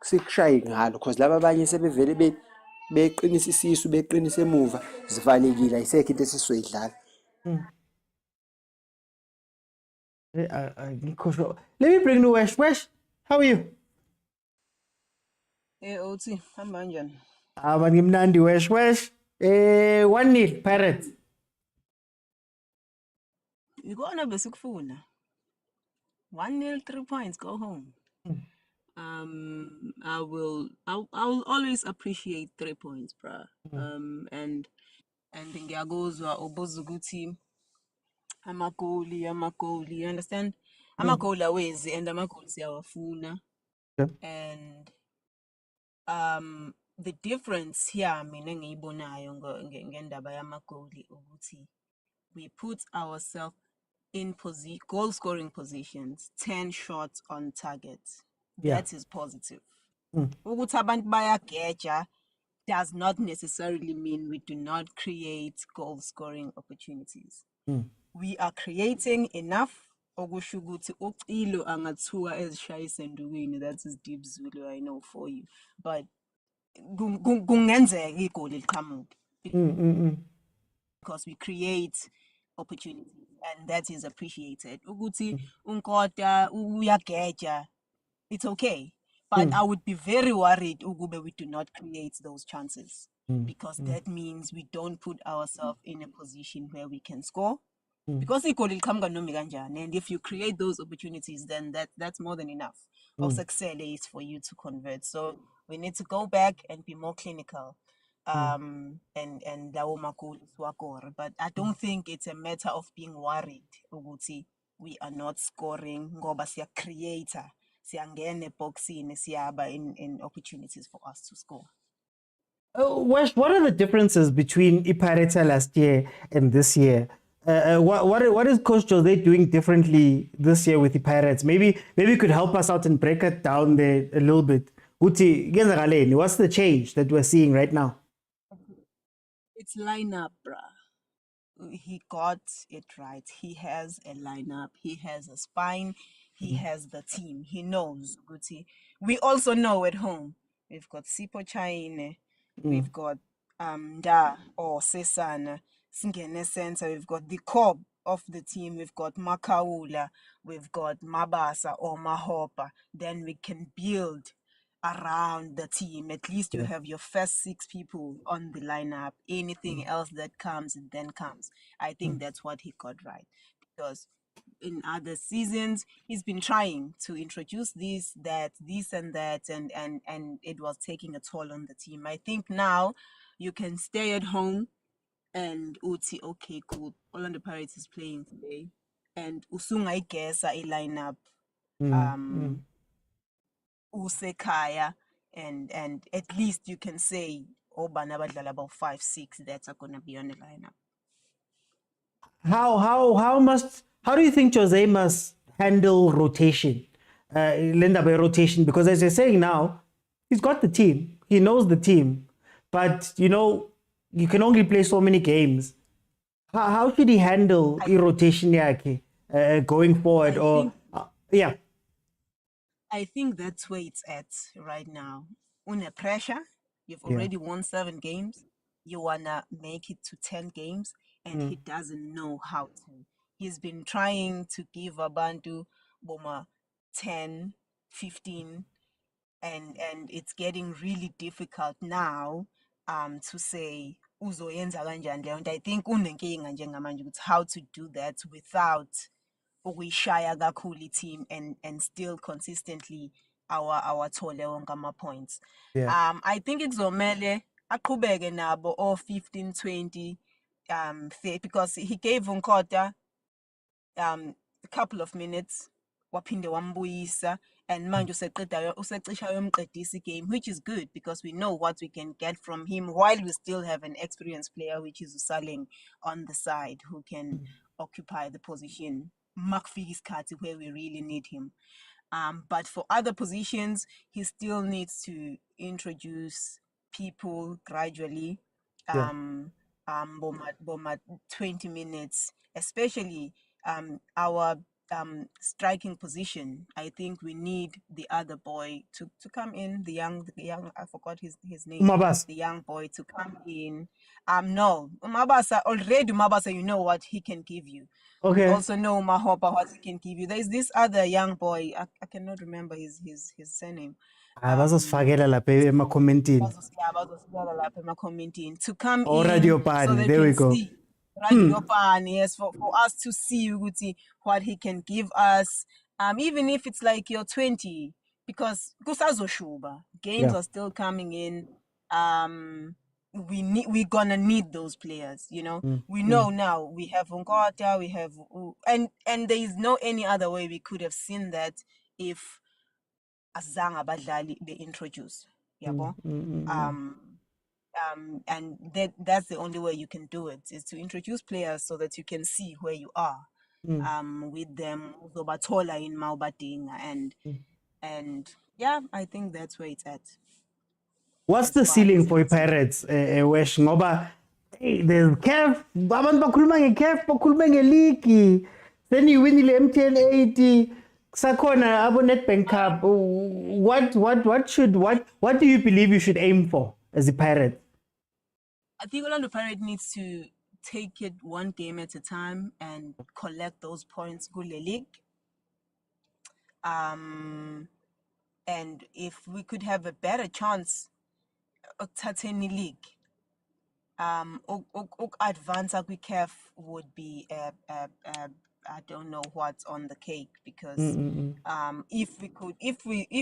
sikushaye ngalo because laba abanye sebevele beqinisa isisu beqinisa emuva zivalekile ayisekho into esisuyidlala. Let me bring you Wesh. Wesh, how are you? OT, hamba njani? Ngimnandi Wesh. 1-0 Pirates. Ikona besikufuna. 1-0, 3 points, go home. I will always appreciate 3 points, bruh. And ngiyakuzwa ubuza ukuthi amagoli, you understand? Amagoli awezi and amagoli siyawafuna. And the difference here mina engiyibonayo ngendaba yamagoli ukuthi we put ourselves in goal scoring positions, 10 shots on target. That is positive. Ukuthi abantu bayageja does not necessarily mean we do not create goal scoring opportunities. We are creating enough okusho ukuthi uCilo angathuka ezishayise endukwini. That is deep Zulu, I know for you, but kungenzeka igoli liqhamuke because we create opportunities and that is appreciated. Ukuthi uNkota uyageja, it's okay, but I would be very worried ukube we do not create those chances because that means we don't put ourselves in a position where we can score. Because igoli liqhamuka noma kanjani, and if you create those opportunities, then that's more than enough of success is for you to convert. So we need to go back and be more clinical. And lawo magoli siwakore. But I don't think it's a matter of being worried ukuthi we are not scoring ngoba siya creator, siyangena eboxini, siyaba in opportunities for us to score. Wesh, what are the differences between Pirates last year and this year? What is Coach Jose doing differently this year with the Pirates? Maybe you could help us out and break it down there a little bit. What's the change that we're seeing right now? It's lineup, bruh. He got it right. He has a lineup. He has a spine. He has the team. He knows. We also know at home. We've got Sipo Chaine. We've got Da or Sesana. Singene Center. We've got the core of the team. We've got Makaula. We've got Mabasa or Mahopa. Then we can build around the team. At least you have your first 6 people on the lineup. Anything else that comes, then comes. I think that's what he got right. Because in other seasons, he's been trying to introduce this and that, and it was taking a toll on the team. I think now you can stay at home and uthi, okay, cool, Orlando Pirates is playing today. And usunga igesa a lineup. Usekaya, and at least you can say about 5-6 that are gonna be on the lineup. How do you think Jose must handle rotation? Linda by rotation, because as you're saying now, he's got the team, he knows the team, but you can only play so many games. How should he handle rotation going forward? I think that's where it's at right now. Una pressure. You've already won 7 games. You wanna make it to 10 games, and he doesn't know how to. He's been trying to give Abantu Boma 10, 15, and it's getting really difficult now to say uzoyenza kanjani leyo nto. I think unenkinga njengamanje ukuthi how to do that without ukuyishaya kakhulu team and still consistently awathole wonke ama-points. I think kuzomele aqhubeke nabo o 15 20 because he gave Nkota a couple of minutes waphinde wambuyisa, and manje usecisha yomqedisa game, which is good because we know what we can get from him while we still have an experienced player, which is Usaling on the side, who can occupy the position makufika isikhathi where we really need him. But for other positions, he still needs to introduce people gradually. Boma 20 minutes, especially our striking position. I think we need the other boy to come in, the young I forgot his name. Umabasa. The young boy to come in. No, Umabasa, you know what he can give you. Okay. We also know Mahopa what he can give you. There's this other young boy, I cannot remember his surname. Bazosifakela lapha ema-commentini. To come Or in Radio so Pani, they there we can go. see. Radio Pani, yes, for us to see what he can give us. Even if it's like you're 20, because kusazoshuba, games are still coming in. We're gonna need those players, you know. We know now we have Nkota, we have and there is no any other way we could have seen that if Azanga Badlali they introduced. And that's the only way you can do it, is to introduce players so that you can see where you are with them Zobatola in Maubadinga and yeah, I think that's where it's at. What's the ceiling for Pirates, Wesh? Ngoba hey, there's CAF, abantu bakhuluma nge-CAF, bakhuluma nge-league. Then you win the MTN 80. Sakhona abo Nedbank Cup. What do you believe you should aim for as a Pirate? I think Orlando Pirates needs to take it one game at a time and collect those points go league. And if we could have a better chance of Tateni League, advance CAF would be I don't know what's on the cake, because if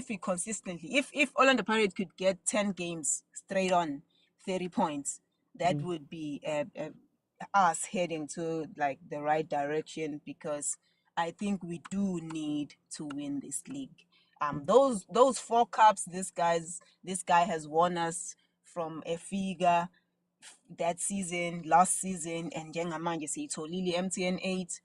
we consistently, if Orlando Pirates could get 10 games straight on 30 points, that would be us heading to like the right direction, because I think we do need to win this league. Those 4 cups this guy has won us from a figure that season, last season, and njengamanje siyitholile MTN 8.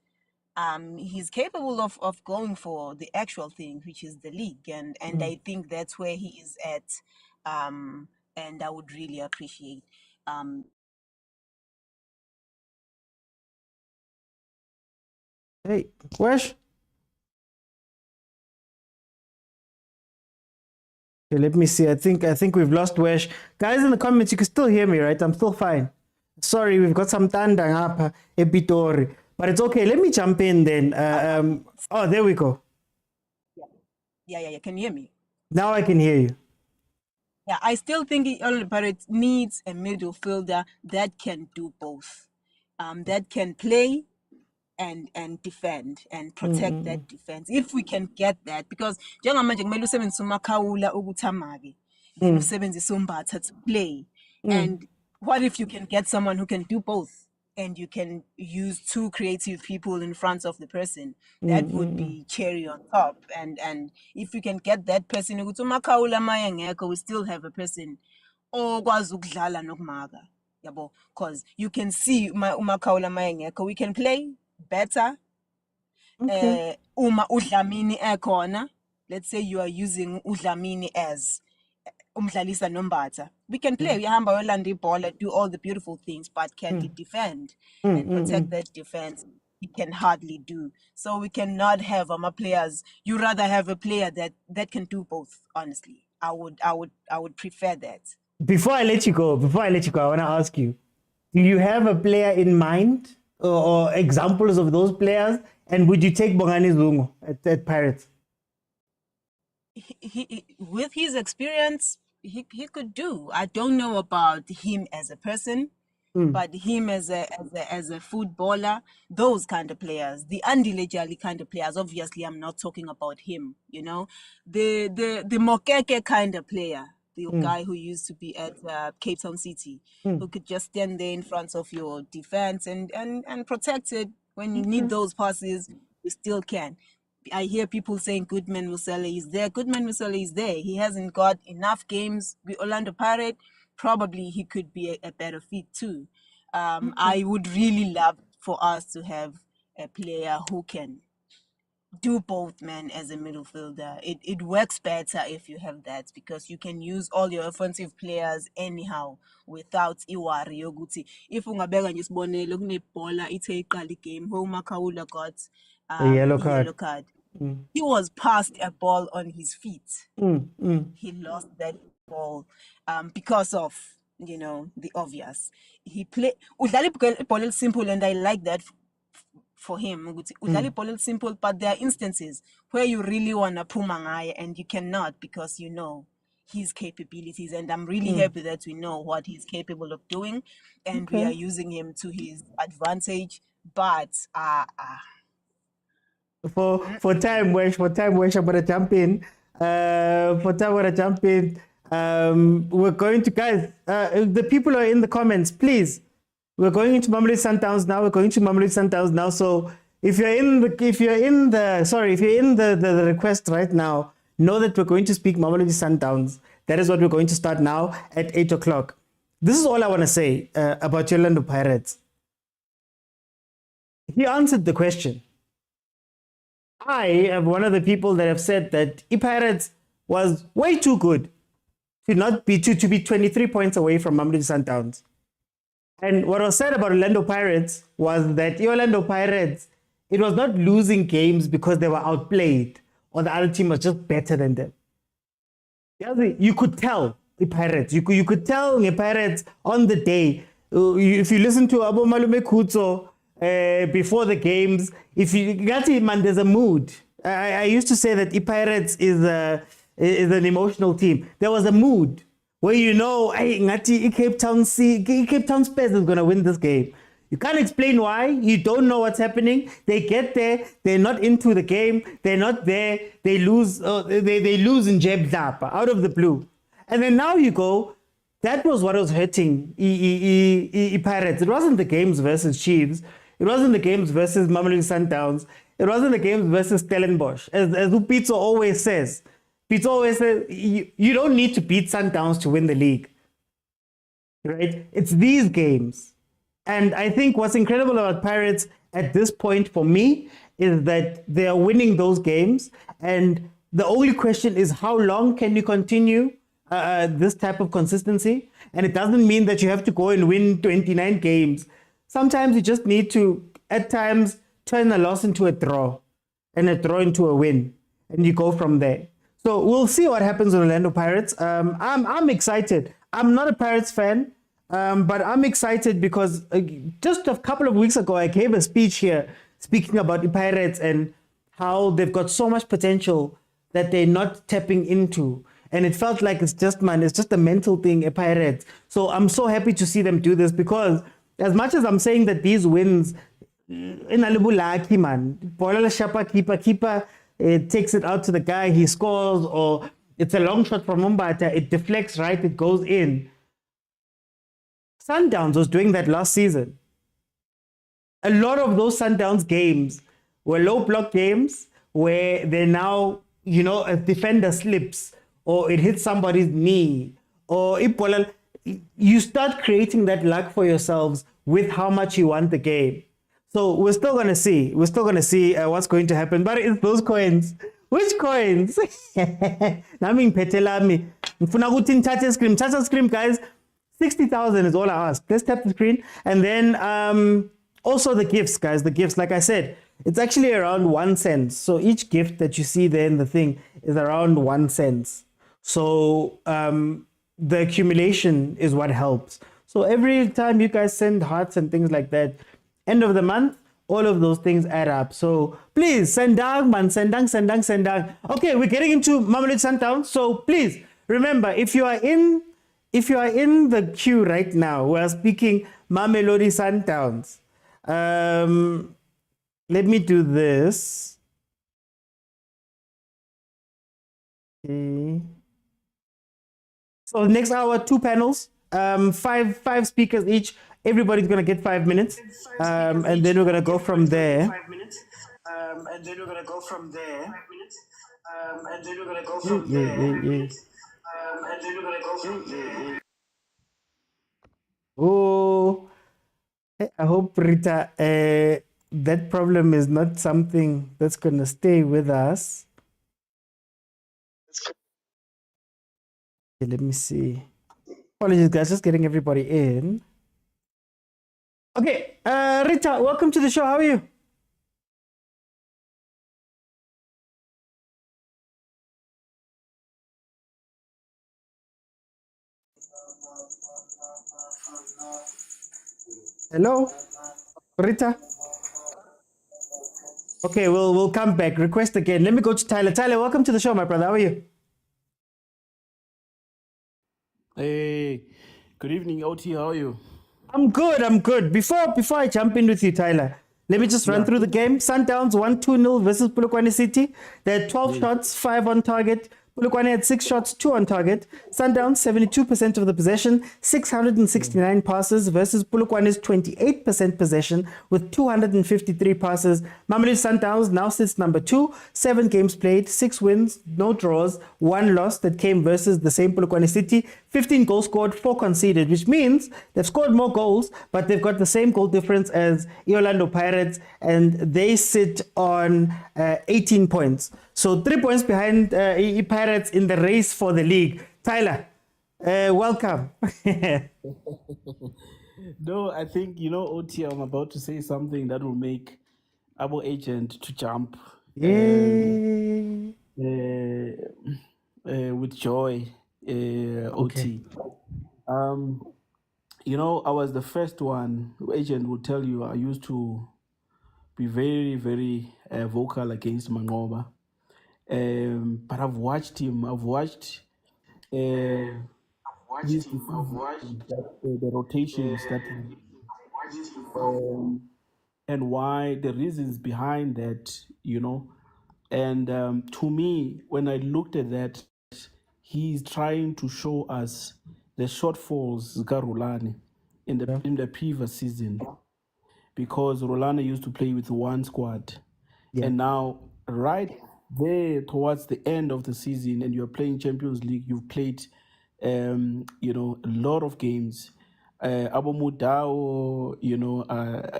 He's capable of going for the actual thing, which is the league, and I think that's where he is at, and I would really appreciate Hey, Wesh? Okay, let me see. I think we've lost Wesh. Guys in the comments, you can still hear me, right? I'm still fine. Sorry, we've got some tanda ngapha ePitori, but it's okay. Let me jump in then. Oh, there we go. Yeah. Can you hear me? Now I can hear you. Yeah, I still think Orlando Pirates needs a midfielder that can do both. That can play and defend and protect that defense. If we can get that, because njengamanje kumele usebenzise uMakhawula ukuthi amake, then usebenzise uMbatha to play. And what if you can get someone who can do both, and you can use 2 creative people in front of the person? That would be cherry on top. And if we can get that person, ukuthi uMakhawula maye ngekho, we still have a person okwazi ukudlala nokumaka. Yabo, because you can see uMakhawula maye ngekho, we can play better. Uma uDlamini ekhona, let's say you are using uDlamini as umdlalisa nombatha, we can play, uyahamba uyolanda ibhola, do all the beautiful things, but can he defend and protect that defense? He can hardly do. So we cannot have players. You rather have a player that can do both, honestly. I would prefer that. Before I let you go, I want to ask you, do you have a player in mind or examples of those players? And would you take Bongani Zungu at Pirates? He with his experience, he could do. I don't know about him as a person, but him as a footballer, those kind of players, the Andile kind of players. Obviously, I'm not talking about him. You know, the Mokeke kind of player, the guy who used to be at Cape Town City, who could just stand there in front of your defense and protect it. When you need those passes, you still can. I hear people saying Goodman Musele is there. Goodman Musele is there. He hasn't got enough games with Orlando Pirates. Probably he could be a better fit too. I would really love for us to have a player who can do both, man, as a midfielder. It works better if you have that, because you can use all your offensive players anyhow without iwari yokuthi if ungabeka nje isibonelo kunebhola ithe iqala igame uMakaula got a yellow card. He was passed a ball on his feet. He lost that ball because of, you know, the obvious. He played udlala ball simple, and I like that for him. Udlala ball simple, but there are instances where you really want to pumangaya and you cannot, because you know his capabilities, and I'm really happy that we know what he's capable of doing, and we are using him to his advantage. But for time wash, I'm gonna jump in. We're going to, guys, the people are in the comments, please. We're going into Mamelodi Sundowns now. So if you're in the request right now, know that we're going to speak Mamelodi Sundowns. That is what we're going to start now at 8 o'clock. This is all I want to say about Orlando Pirates. He answered the question. I am one of the people that have said that Pirates was way too good to be 23 points away from Mamelodi Sundowns. And what was said about Orlando Pirates was that Orlando Pirates, it was not losing games because they were outplayed or the other team was just better than them. You could tell the Pirates. You could tell the Pirates on the day. If you listen to Abo Malume Kutso before the games, there's a mood. I used to say that Pirates is an emotional team. There was a mood where Cape Town Spurs is going to win this game. You can't explain why. You don't know what's happening. They get there. They're not into the game. They're not there. They lose. They lose in Jeb Zappa out of the blue. And then now you go. That was what was hurting Pirates. It wasn't the games versus Chiefs. It wasn't the games versus Mamelodi Sundowns. It wasn't the games versus Stellenbosch. As Pitso always says. Pitso always says, you don't need to beat Sundowns to win the league. Right? It's these games. And I think what's incredible about Pirates at this point for me is that they are winning those games. And the only question is, how long can you continue this type of consistency? And it doesn't mean that you have to go and win 29 games. Sometimes you just need to, at times, turn a loss into a draw and a draw into a win. And you go from there. So we'll see what happens with Orlando Pirates. I'm excited. I'm not a Pirates fan. But I'm excited because just a couple of weeks ago, I gave a speech here speaking about the Pirates and how they've got so much potential that they're not tapping into. And it felt like it's just a mental thing, a Pirates. So I'm so happy to see them do this, because as much as I'm saying that these wins, in Alubulaki, man, keeper takes it out to the guy, he scores, or it's a long shot from Umbata, it deflects right, it goes in. Sundowns was doing that last season. A lot of those Sundowns games were low block games where they now, a defender slips or it hits somebody's knee, or you start creating that luck for yourselves with how much you want the game. So we're still going to see. We're still going to see what's going to happen. But it's those coins. Which coins? Nami ngiphethelami. Ngifuna ukuthi nithathe a screen, guys. 60,000 is all I ask. Let's tap the screen. And then also the gifts, guys. The gifts, like I said, it's actually around 1 cent. So each gift that you see there in the thing is around 1 cent. So the accumulation is what helps. So every time you guys send hearts and things like that, end of the month, all of those things add up. So please, sendang, man, sendang. Okay, we're getting into Mamelodi Sundowns. So please remember, if you are in the queue right now, we're speaking Mamelodi Sundowns. Let me do this. Okay. So next hour, 2 panels, five speakers each. Everybody's gonna get 5 minutes, and then we're gonna go from there. 5 minutes, and then we're gonna go from there. 5 minutes, and then we're gonna go from there. 5 minutes, and then we're gonna go from there. Oh, I hope Rita, that problem is not something that's gonna stay with us. Okay, let me see. Apologies, guys, just getting everybody in. Okay, Rita, welcome to the show. How are you? Hello, Rita. Okay, we'll come back. Request again. Let me go to Tyler. Tyler, welcome to the show, my brother. How are you? Hey, good evening, OT. How are you? I'm good. Before I jump in with you, Tyler, let me just run through the game. Sundowns won 2-0 versus Polokwane City. They had 12 shots, 5 on target. Polokwane had 6 shots, 2 on target. Sundowns, 72% of the possession, 669 passes versus Polokwane's 28% possession with 253 passes. Mamelodi Sundowns now sits number 2, 7 games played, 6 wins, no draws, 1 loss that came versus the same Polokwane City. 15 goals scored, 4 conceded, which means they've scored more goals, but they've got the same goal difference as Orlando Pirates, and they sit on 18 points. So 3 points behind Pirates in the race for the league. Tyler, welcome. No, I think, OT, I'm about to say something that will make our agent to jump with joy, OT. I was the first one. Agent will tell you I used to be very, very vocal against Mangoba. But I've watched him. I've watched the rotations that and why the reasons behind that, And to me, when I looked at that, he's trying to show us the shortfalls Rulani in the previous season, because Rulani used to play with one squad, and now right there towards the end of the season, and you're playing Champions League, you've played, a lot of games. Abo Mudao,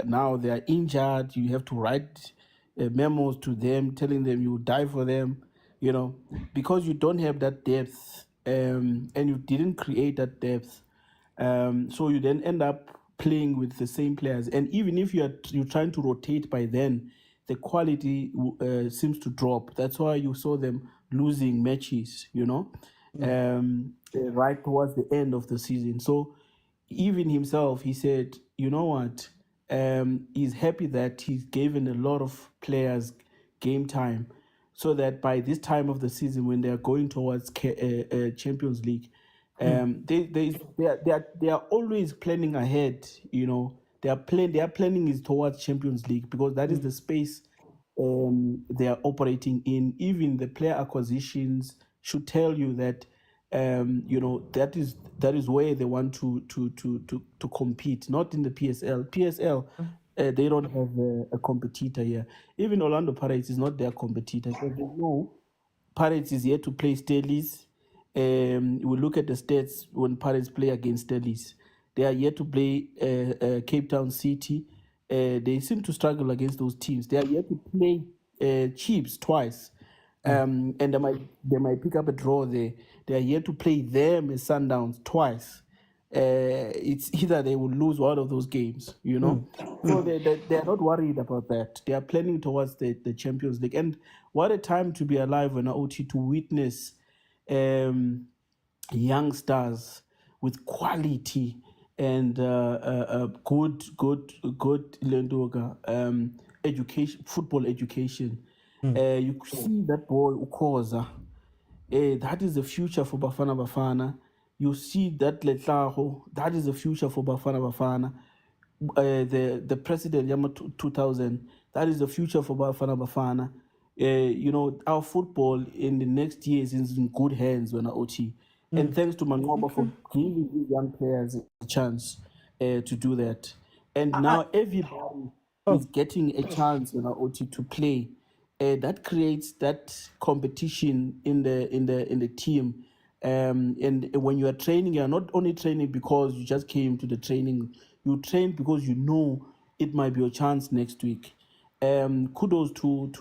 now they are injured. You have to write memos to them telling them you die for them, because you don't have that depth, and you didn't create that depth. So you then end up playing with the same players, and even if you're trying to rotate by then, the quality seems to drop. That's why you saw them losing matches, right towards the end of the season. So even himself, he said, you know what, he's happy that he's given a lot of players game time, so that by this time of the season, when they're going towards Champions League, they are always planning ahead. Their planning is towards Champions League, because that is the space they are operating in. Even the player acquisitions should tell you that that is where they want to compete, not in the PSL. They don't have a competitor here. Even Orlando Pirates is not their competitor, because they know Pirates is here to play Stellis. We look at the stats when Pirates play against Stellis. They are yet to play Cape Town City. They seem to struggle against those teams. They are yet to play Chiefs twice. And they might pick up a draw there. They are yet to play them as Sundowns twice. It's either they will lose one of those games, So they are not worried about that. They are planning towards the Champions League. And what a time to be alive when OT, to witness youngsters with quality and good education, football education. You see that boy Khoza. That is the future for Bafana. You see that Letlaho, that is the future for Bafana. The president Yama 2000, that is the future for Bafana. Our football in the next years is in good hands when OT. And thanks to Mangoba for giving these young players a chance to do that. And now everybody is getting a chance when OT to play. That creates that competition in the team. And when you are training, you are not only training because you just came to the training. You train because you know it might be your chance next week. Kudos to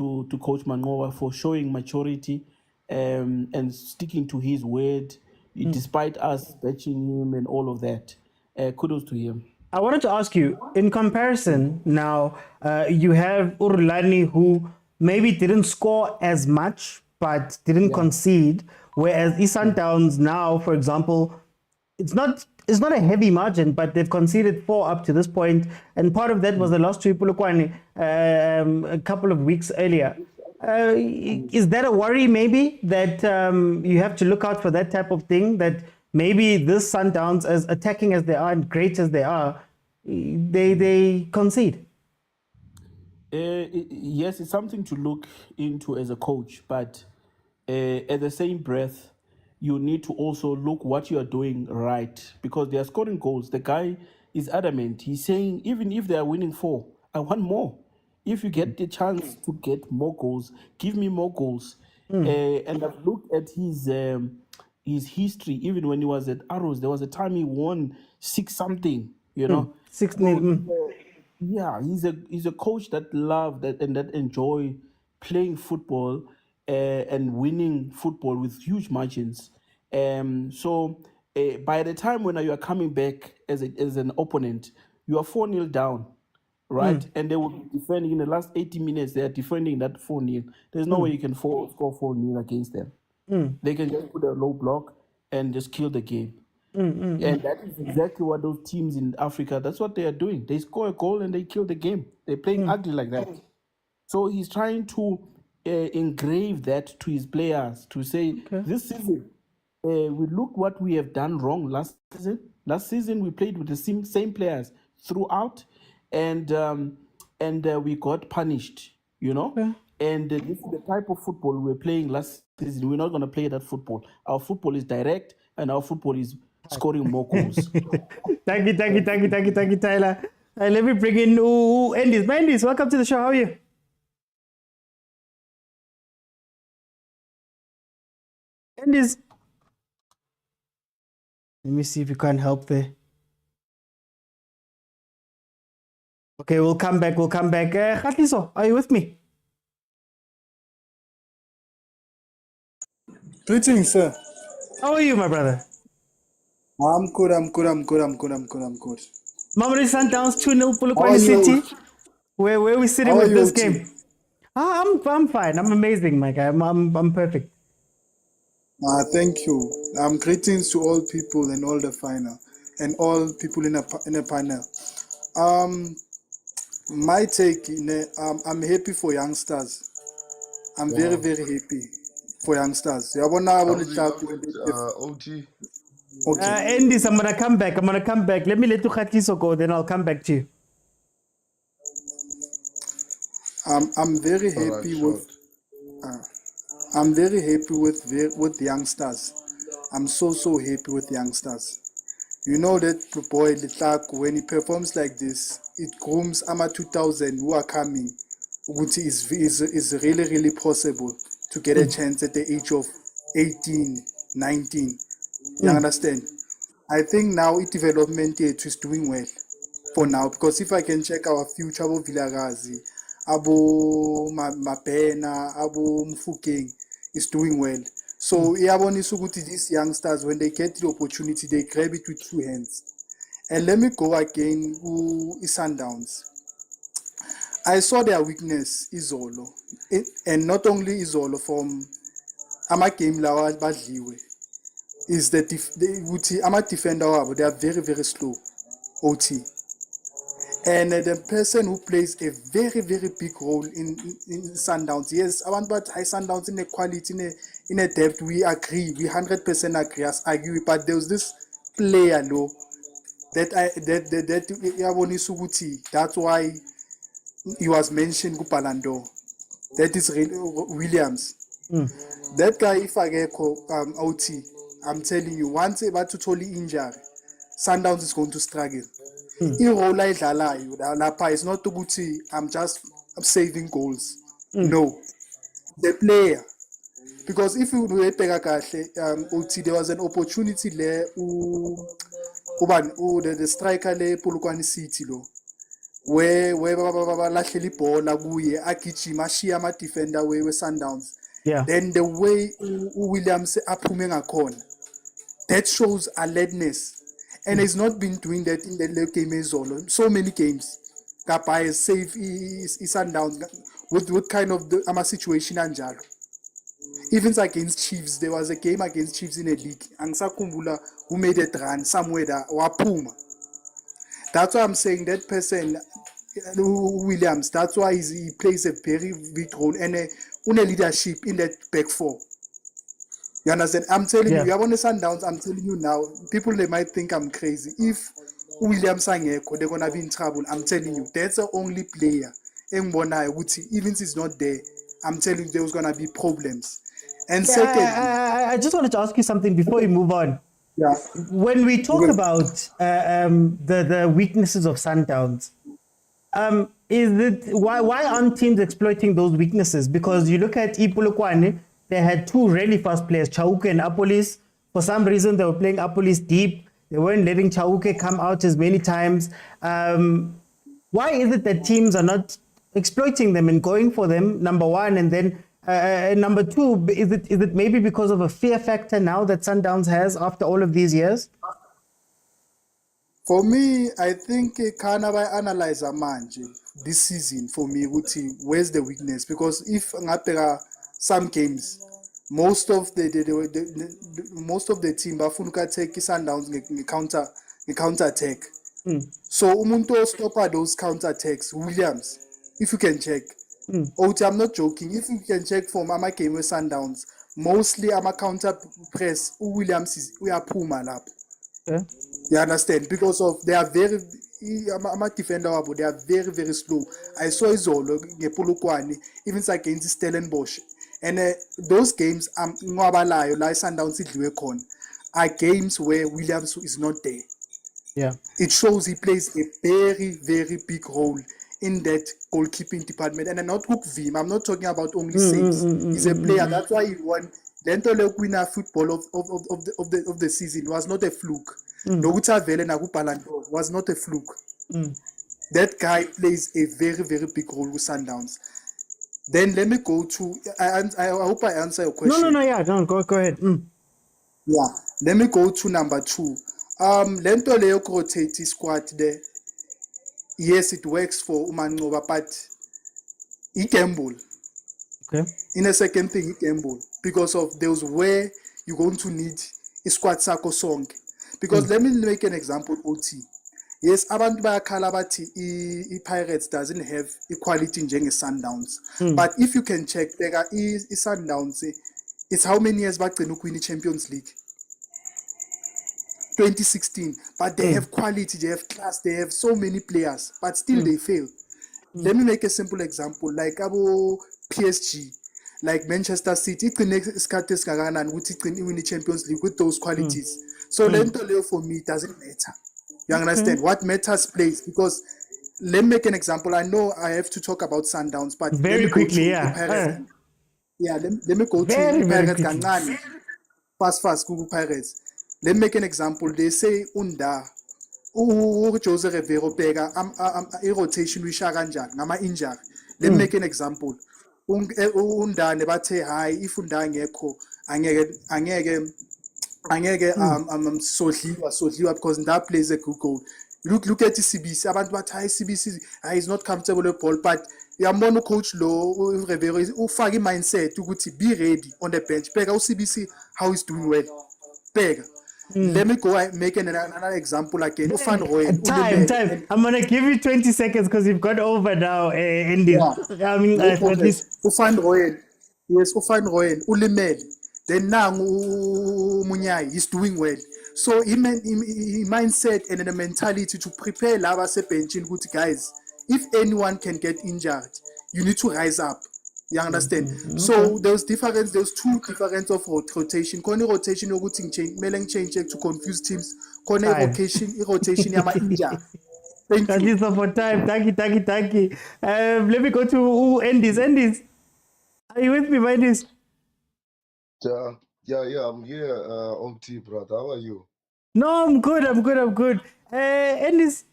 Coach Mangoba for showing maturity and sticking to his word, despite us batching him and all of that. Kudos to him. I wanted to ask you, in comparison, now you have Rulani, who maybe didn't score as much, but didn't concede, whereas Sundowns now, for example, it's not a heavy margin, but they've conceded 4 up to this point, and part of that was the loss to Polokwane a couple of weeks earlier. Is that a worry, maybe, that you have to look out for that type of thing, that maybe this Sundowns, as attacking as they are and great as they are, they concede? Yes, it's something to look into as a coach, but at the same breath, you need to also look what you are doing right, because they are scoring goals. The guy is adamant. He's saying, even if they are winning 4, I want more. If you get the chance to get more goals, give me more goals. And I've looked at his history. Even when he was at Arrows, there was a time he won 6-something, 6-0. Yeah, he's a coach that loved that and that enjoy playing football and winning football with huge margins. So by the time when you are coming back as an opponent, you are 4-0 down, right? And they will be defending in the last 80 minutes. They are defending that 4-0. There's no way you can score 4-0 against them. They can just put a low block and just kill the game. And that is exactly what those teams in Africa, that's what they are doing. They score a goal and they kill the game. They're playing ugly like that. So he's trying to engrave that to his players, to say, this season, we look what we have done wrong last season. Last season, we played with the same players throughout, and we got punished, And this is the type of football we were playing last season. We're not going to play that football. Our football is direct, and our football is scoring more goals. Thank you, Tyler. Let me bring in Endis. Endis, welcome to the show. How are you? Endis. Let me see if you can't help there. Okay, we'll come back. Khatiso, are you with me? Greetings, sir. How are you, my brother? I'm good. Mamelodi Sundowns 2-0 Polokwane City. Where are we sitting with this game? I'm fine. I'm amazing, my guy. I'm perfect. Thank you. Greetings to all people and all the final and all people in a panel. My take, I'm happy for youngsters. I'm very happy for youngsters. OT. Okay. Endis, I'm gonna come back. Let me let Khatiso go, then I'll come back to you. I'm very happy with. I'm very happy with youngsters. I'm so happy with youngsters. You know that boy Litlak, when he performs like this, it grooms Ama 2000 who are coming. Which is really possible to get a chance at the age of 18, 19. You understand? I think now development is doing well for now, because if I can check our future, Abo Vilakazi, Abo Mapena, Abo Mfukeng is doing well. So these youngsters, when they get the opportunity, they grab it with 2 hands. And let me go again to Sundowns. I saw their weakness, Izolo. And not only Izolo, from ama-game lawa badliwe is ukuthi ama-defender wabo, they are very, very slow, OT. And the person who plays a very, very big role in Sundowns, yes, abantu bathi high Sundowns in a quality, in a depth, we agree, we 100% agree, as argue, but there was this player, though, that's why he was mentioned Kupalando. That is Williams. That guy, if I get OT, I'm telling you, once about to totally injured, Sundowns is going to struggle. It's not to I'm saving goals. No, the player. Because if you do OT, there was an opportunity there. The striker there, Polokwane City, where lahleli ibhola kuye agijima ashiya ama defender we Sundowns. Then the way Williams aphume ngakhona, that shows alertness. And he's not been doing that in the game as well. So many games. Kapa is safe, is Sundowns with kind of the situation anjalo. Even against Chiefs, there was a game against Chiefs in a league. Angisakumbula who made a run somewhere that wapuma. That's why I'm saying that person, Williams, that's why he plays a very big role and a leadership in that back four. You understand? I'm telling you, you are on the Sundowns, I'm telling you now, people, they might think I'm crazy. If Williams Sangeko, they're going to be in trouble. I'm telling you, that's the only player. Even if he's not there, I'm telling you, there's going to be problems. And second, I just wanted to ask you something before you move on. Yeah. When we talk about the weaknesses of Sundowns, is it why aren't teams exploiting those weaknesses? Because you look at Ipolokwane, they had two really fast players, Chauke and Apolis. For some reason, they were playing Apolis deep. They weren't letting Chauke come out as many times. Why is it that teams are not exploiting them and going for them, number one? And then number two, is it maybe because of a fear factor now that Sundowns has after all of these years? For me, I think can I analyze manje this season for me, where's the weakness? Because if some games, most of the team bafuna take Sundowns counter attack. So umuntu stopper those counter attacks, Williams, if you can check. I'm not joking. If you can check from my game with Sundowns, mostly I'm a counter press. Williams is we are puma lap. You understand? Because of they are very. I'm a defender, but they are very, very slow. I saw Izolo, Polokwane, even against Stellenbosch. And those games, Sundowns are games where Williams is not there. Yeah. It shows he plays a very, very big role in that goalkeeping department. And I'm not hook Vim. I'm not talking about only saves. He's a player. That's why he won. The winner football of the season was not a fluke. Was not a fluke. That guy plays a very, very big role with Sundowns. Then let me go to. I hope I answer your question. No, go ahead. Yeah, let me go to number two. Lento Leo rotate squad there. Yes, it works for Umanova, but he gamble. Okay. In a second thing, he gamble because of those where you're going to need a squad sako song. Because let me make an example. OT. Yes, abantu bayakhala bathi Pirates doesn't have equality in Sundowns. But if you can check, there is Sundowns. It's how many years back to win the Champions League? 2016. But they have quality, they have class, they have so many players, but still they fail. Let me make a simple example, like PSG, like Manchester City, it win the Champions League with those qualities. So Lento for me, it doesn't matter. You understand? What matters plays, because let me make an example. I know I have to talk about Sundowns, but very quickly, let me go to Pirates. Fast, Google Pirates. Let me make an example. They say Unda, Jose Rivero Pega, a rotation with Sharanjan, Nama Injar. Let me make an example. Unda nebate high, if Unda ngeko, Sohliwa, because that plays a good goal. Look at the CBC. About what high CBC is not comfortable with ball, but Uyambona ucoach lo uRivero ufaka i-mindset ukuthi be ready on the bench. Bheka uCBC how he's doing well. Bheka. Let me go and make another example again. Ufan Royen. Time. I'm gonna give you 20 seconds because you've got over now. Andy. Yeah. I mean, at least. Ufan Royen. Yes, Ufan Royen. Ulimele. Then now Munyai is doing well. So he mindset and the mentality to prepare laba sebenchini ukuthi guys, if anyone can get injured, you need to rise up. You understand? So there's two different of rotation. Kone rotation yokuthi change to confuse teams. Kone rotation yama injured. Thank you for time. Thank you. Let me go to Endis. Endis, are you with me, Endis? Yeah, I'm here, OT, brother. How are you? No, I'm good. Endis,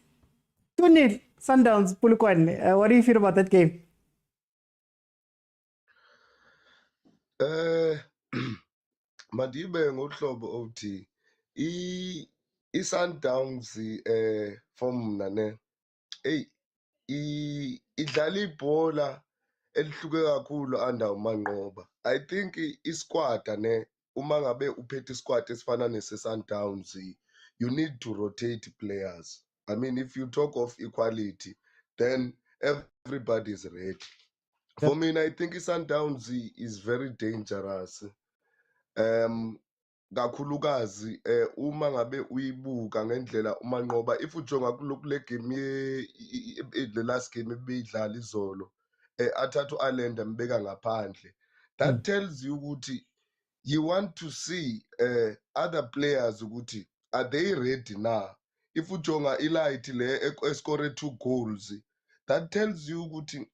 2-0, Sundowns, Polokwane. What do you feel about that game? Madibe ngohlobo OT. I-Sundowns from nane. Idlala ibhola elihluke kakhulu under umanqoba. I think isquad ne uma ngabe uphethe isquad esifana nese-Sundowns, you need to rotate players. I mean, if you talk of equality, then everybody is ready. For me, I think i-Sundowns is very dangerous. Kakhulukazi uma ngabe uyibuka ngendlela umanqoba, if ujonga kule game the last game ebeyidlala izolo, athathu Ireland ambeka ngaphandle, that tells you ukuthi you want to see other players ukuthi are they ready now. If ujonga ilight le escore 2 goals, that tells you ukuthi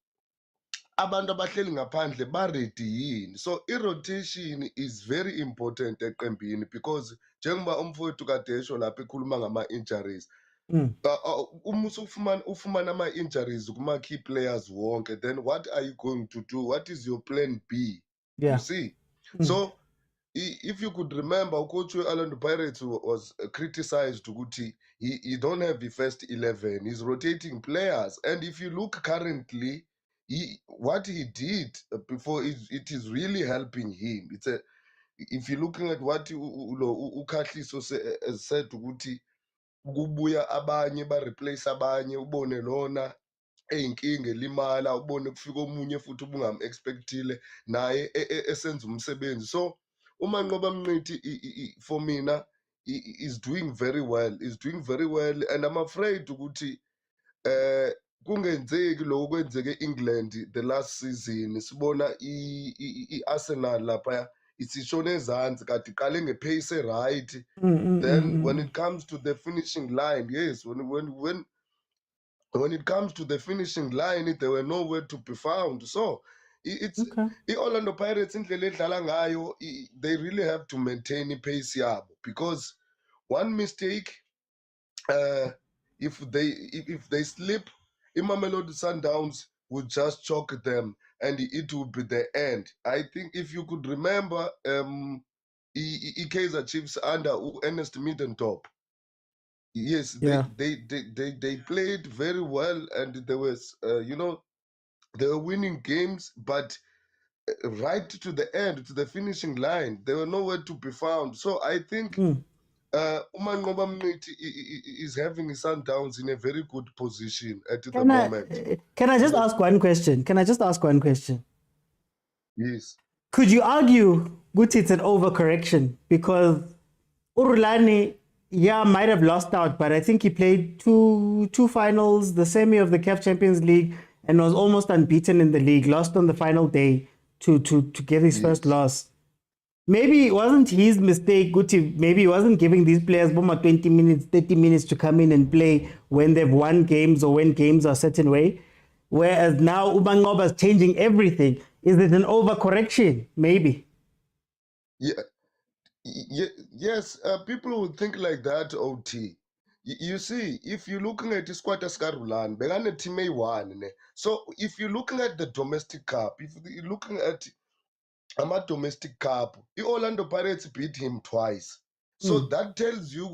abantu abahleli ngaphandle ba-ready yini. So i-rotation is very important eqembini because njengoba umfowethu kade esho lapho ekhuluma ngama-injuries, uma ufumana ama-injuries kuma-key players wonke, then what are you going to do? What is your plan B? You see? So if you could remember, coach Orlando Pirates was criticized ukuthi he don't have the first 11. He's rotating players. And if you look currently, what he did before, it is really helping him. If you're looking at what uKhahliso said ukuthi kubuya abanye ba-replace abanye, ubone lona eyinkinga elimala, ubone kufika omunye futhi ubungam-expectile naye esenza umsebenzi. So umanqoba Mnqithi for mina is doing very well. Is doing very well, and I'm afraid ukuthi kungenzeki lokho kwenzeke England the last season. Sibona i-Arsenal lapha isishone ezansi kade iqale ngepace right. Then when it comes to the finishing line, yes, when it comes to the finishing line, they were nowhere to be found. So it's Orlando Pirates indlela edlala ngayo, they really have to maintain ipace yabo, because one mistake, if they slip, Mamelodi Sundowns would just choke them and it would be the end. I think if you could remember Kaizer Chiefs under Ernest Middendorp. Yes, they played very well, and there was they were winning games, but right to the end, to the finishing line, they were nowhere to be found. So I think umanqoba Mnqithi is having his Sundowns in a very good position at the moment. Can I just ask one question? Yes. Could you argue Guti it's an overcorrection because Rulani might have lost out, but I think he played two finals, the semi of the CAF Champions League, and was almost unbeaten in the league. Lost on the final day to get his first loss. Maybe it wasn't his mistake, Guti. Maybe he wasn't giving these players 20 minutes, 30 minutes to come in and play when they've won games or when games are a certain way. Whereas now Umanqoba is changing everything. Is it an overcorrection? Maybe. Yes, people would think like that, OT. You see, if you're looking at the squad as Rulani, Begane team A1. So if you're looking at the domestic cup, if you're looking at a domestic cup, the Orlando Pirates beat him twice. So that tells you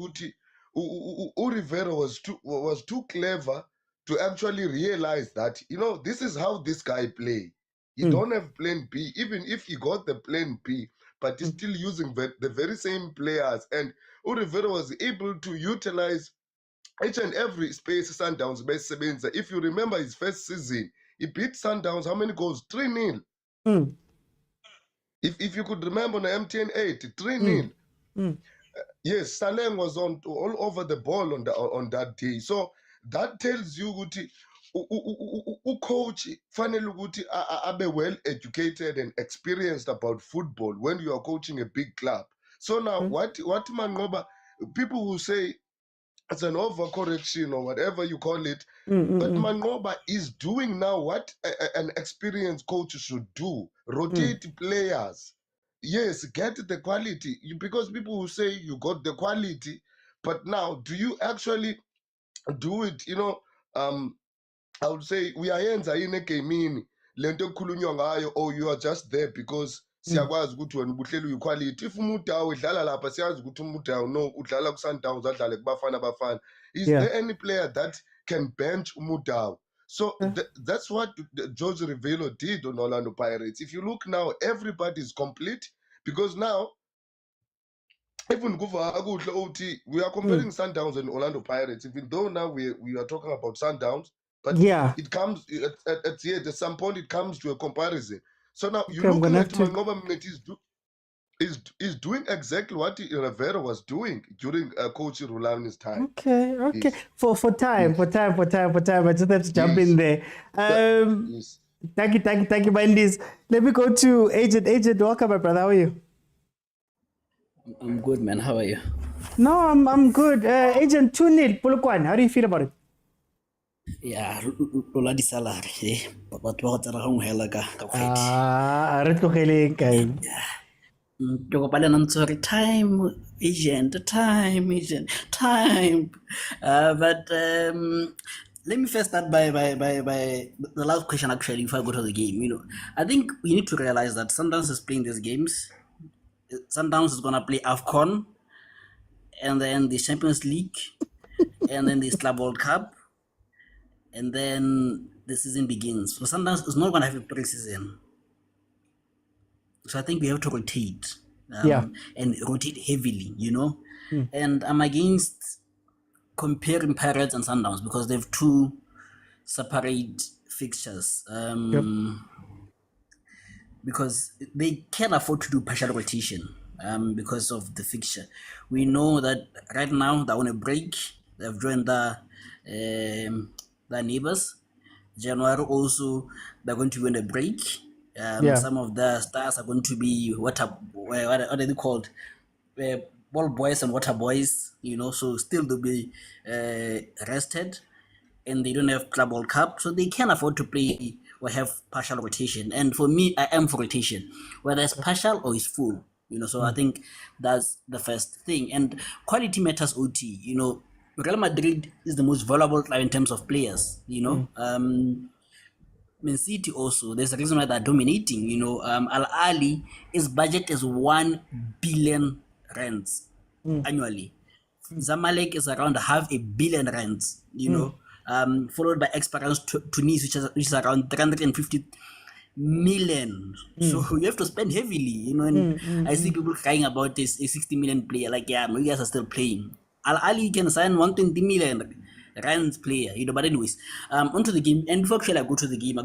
Rivera was too clever to actually realize that, this is how this guy play. He don't have plan B, even if he got the plan B, but he's still using the very same players. And Rivera was able to utilize each and every space Sundowns base sebenza. If you remember his first season, he beat Sundowns, how many goals? 3-0. If you could remember on the MTN 8, 3-0. Yes, Saleng was all over the ball on that day. So that tells you ukuthi coach fanele ukuthi abe well educated and experienced about football when you are coaching a big club. So now what Mangoba, people will say it's an overcorrection or whatever you call it, but Mangoba is doing now what an experienced coach should do: rotate players. Yes, get the quality, because people will say you got the quality, but now do you actually do it? I would say uyayenza yini egamini lento ekukhulunywa ngayo, or you are just there because siyakwazi ukuthi wena ubuhleli uyiquality. If uMotaung udlala lapha siyazi ukuthi uMotaung no udlala ku-Sundowns adlale kubafana. Is there any player that can bench uMotaung? So that's what Jose Rivello did on Orlando Pirates. If you look now, everybody is complete, because now even we are comparing Sundowns and Orlando Pirates, even though now we are talking about Sundowns, but it comes at some point it comes to a comparison. So now you look at Mangoba is doing exactly what Rivera was doing during Coach Rulani's time. Okay. Yes. For time. I just have to jump in there. Thank you, Bandis. Let me go to Agent. Agent, welcome, my brother. How are you? I'm good, man. How are you? No, I'm good. Agent 2-0, Polokwane. How do you feel about it? Yeah, Lola di salary. But what are home hella ka kwet. Red ko kailing kay. Joko pala nang sorry time agent. But let me first start by the last question actually before I go to the game. I think we need to realize that Sundowns is playing these games. Sundowns is gonna play AFCON, and then the Champions League, and then the Club World Cup, and then the season begins. So Sundowns is not gonna have a pre-season. So I think we have to rotate, and rotate heavily, And I'm against comparing Pirates and Sundowns because they have two separate fixtures. Because they can't afford to do partial rotation because of the fixture. We know that right now they're on a break. They've joined their neighbors. January also, they're going to be on a break. Some of the stars are going to be what are they called? Ball boys and water boys, so still they'll be rested. And they don't have Club World Cup, so they can't afford to play or have partial rotation. And for me, I am for rotation, whether it's partial or it's full. So I think that's the first thing. And quality matters. OT. Real Madrid is the most valuable club in terms of players. Man City also. There's a reason why they're dominating. Al Ahly, his budget is 1 billion rands annually. Zamalek is around $500 million. Followed by Experience Tunis, which is around 350 million. So you have to spend heavily, and I see people crying about this a 60 million player. Like, you guys are still playing. Al Ahly can sign 120 million rands player, but anyways, onto the game. And before actually I go to the game,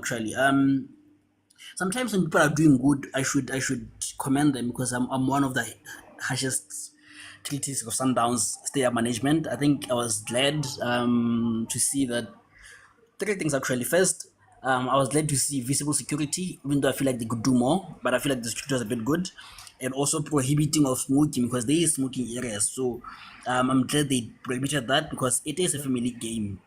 sometimes when people are doing good, I should commend them, because I'm one of the harshest critics of Sundowns player management. I think I was glad to see that three things actually. First, I was glad to see visible security, even though I feel like they could do more, but I feel like the security was a bit good. And also prohibiting of smoking, because there is smoking areas. So I'm glad they prohibited that, because it is a family game,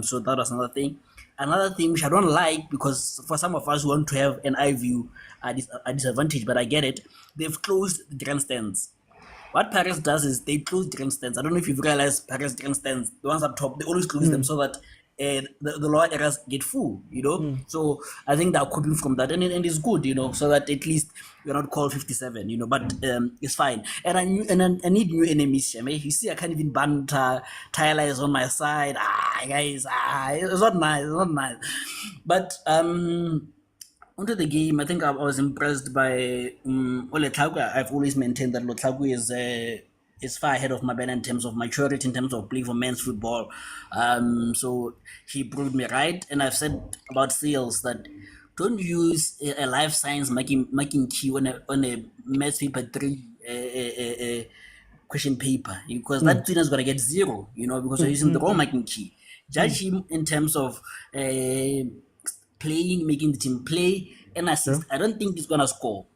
so that was another thing. Another thing which I don't like, because for some of us who want to have an eye view at disadvantage, but I get it, they've closed the grandstands. What Paris does is they close grandstands. I don't know if you've realized Paris grandstands, the ones up top, they always close them so that and the lower areas get full, So I think they're coping from that, and it's good, so that at least we're not called 57, but it's fine. And I need new enemies. You see, I can't even banter. Tyler is on my side. Guys, it's not nice. But onto the game, I think I was impressed by Ole Tlhakwe. I've always maintained that Ole Tlhakwe is far ahead of Mabena in terms of maturity, in terms of play for men's football. So he proved me right. And I've said about sales that don't use a life science marking key on a maths paper 3 question paper, because that student is going to get 0, because you're using the wrong marking key. Judge him in terms of playing, making the team play, and assist. I don't think he's gonna score.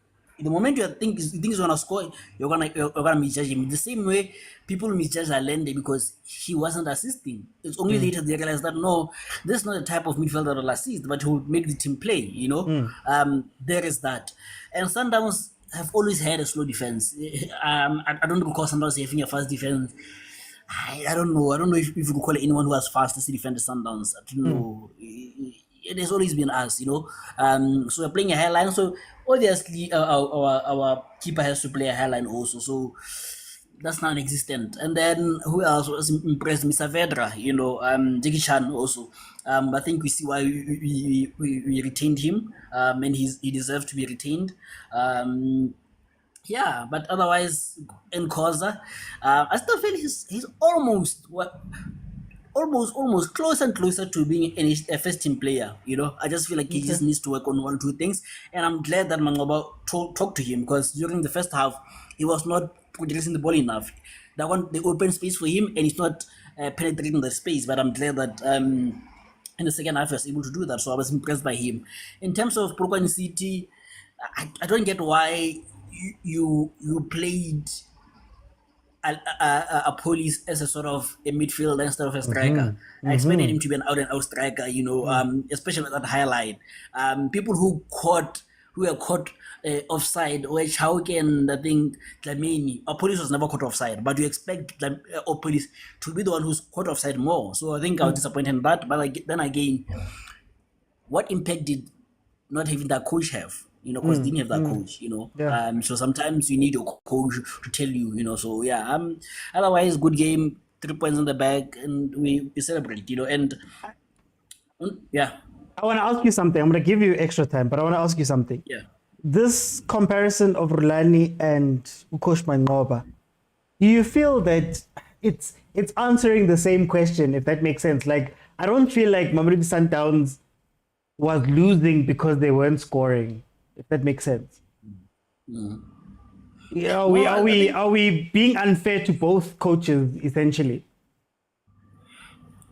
The moment you think he's gonna score, you're gonna misjudge him. The same way people misjudge Allende because he wasn't assisting. It's only later they realize that no, this is not the type of midfielder that will assist, but he will make the team play. There is that. And Sundowns have always had a slow defense. I don't recall Sundowns having a fast defense. I don't know. I don't know if you could call anyone who has fast to defend the Sundowns. I don't know. It has always been us, So we're playing a high line. So obviously our keeper has to play a high line also. So that's non-existent. And then who else was impressed? Mr. Vedra, Jackie Chan also. I think we see why we retained him, and he deserved to be retained. Yeah, but otherwise in khoza, I still feel he's almost closer and closer to being a first team player. I just feel like he just needs to work on 1 or 2 things, and I'm glad that Mangoba talked to him, because during the first half he was not progressing the ball enough. That one, they open space for him, and he's not penetrating the space. But I'm glad that in the second half he was able to do that. So I was impressed by him. In terms of Polokwane City, I don't get why you played a police as a sort of a midfielder instead of a striker. I expected him to be an out-and-out striker, especially at that highlight. People who were caught offside, which how can I think Dlamini, a police was never caught offside, but you expect police to be the one who's caught offside more. So I think I was disappointed in that. But then again, what impact did not having that coach have? Because didn't have that coach, so sometimes you need your coach to tell you, so yeah, otherwise good game, 3 points in the bag, and we celebrate, and yeah. I want to ask you something. I'm going to give you extra time, but I want to ask you something. Yeah. This comparison of Rulani and Ukosh Mangoba, do you feel that it's answering the same question, if that makes sense? Like, I don't feel like Mamelodi Sundowns was losing because they weren't scoring, if that makes sense. Yeah, are we being unfair to both coaches essentially?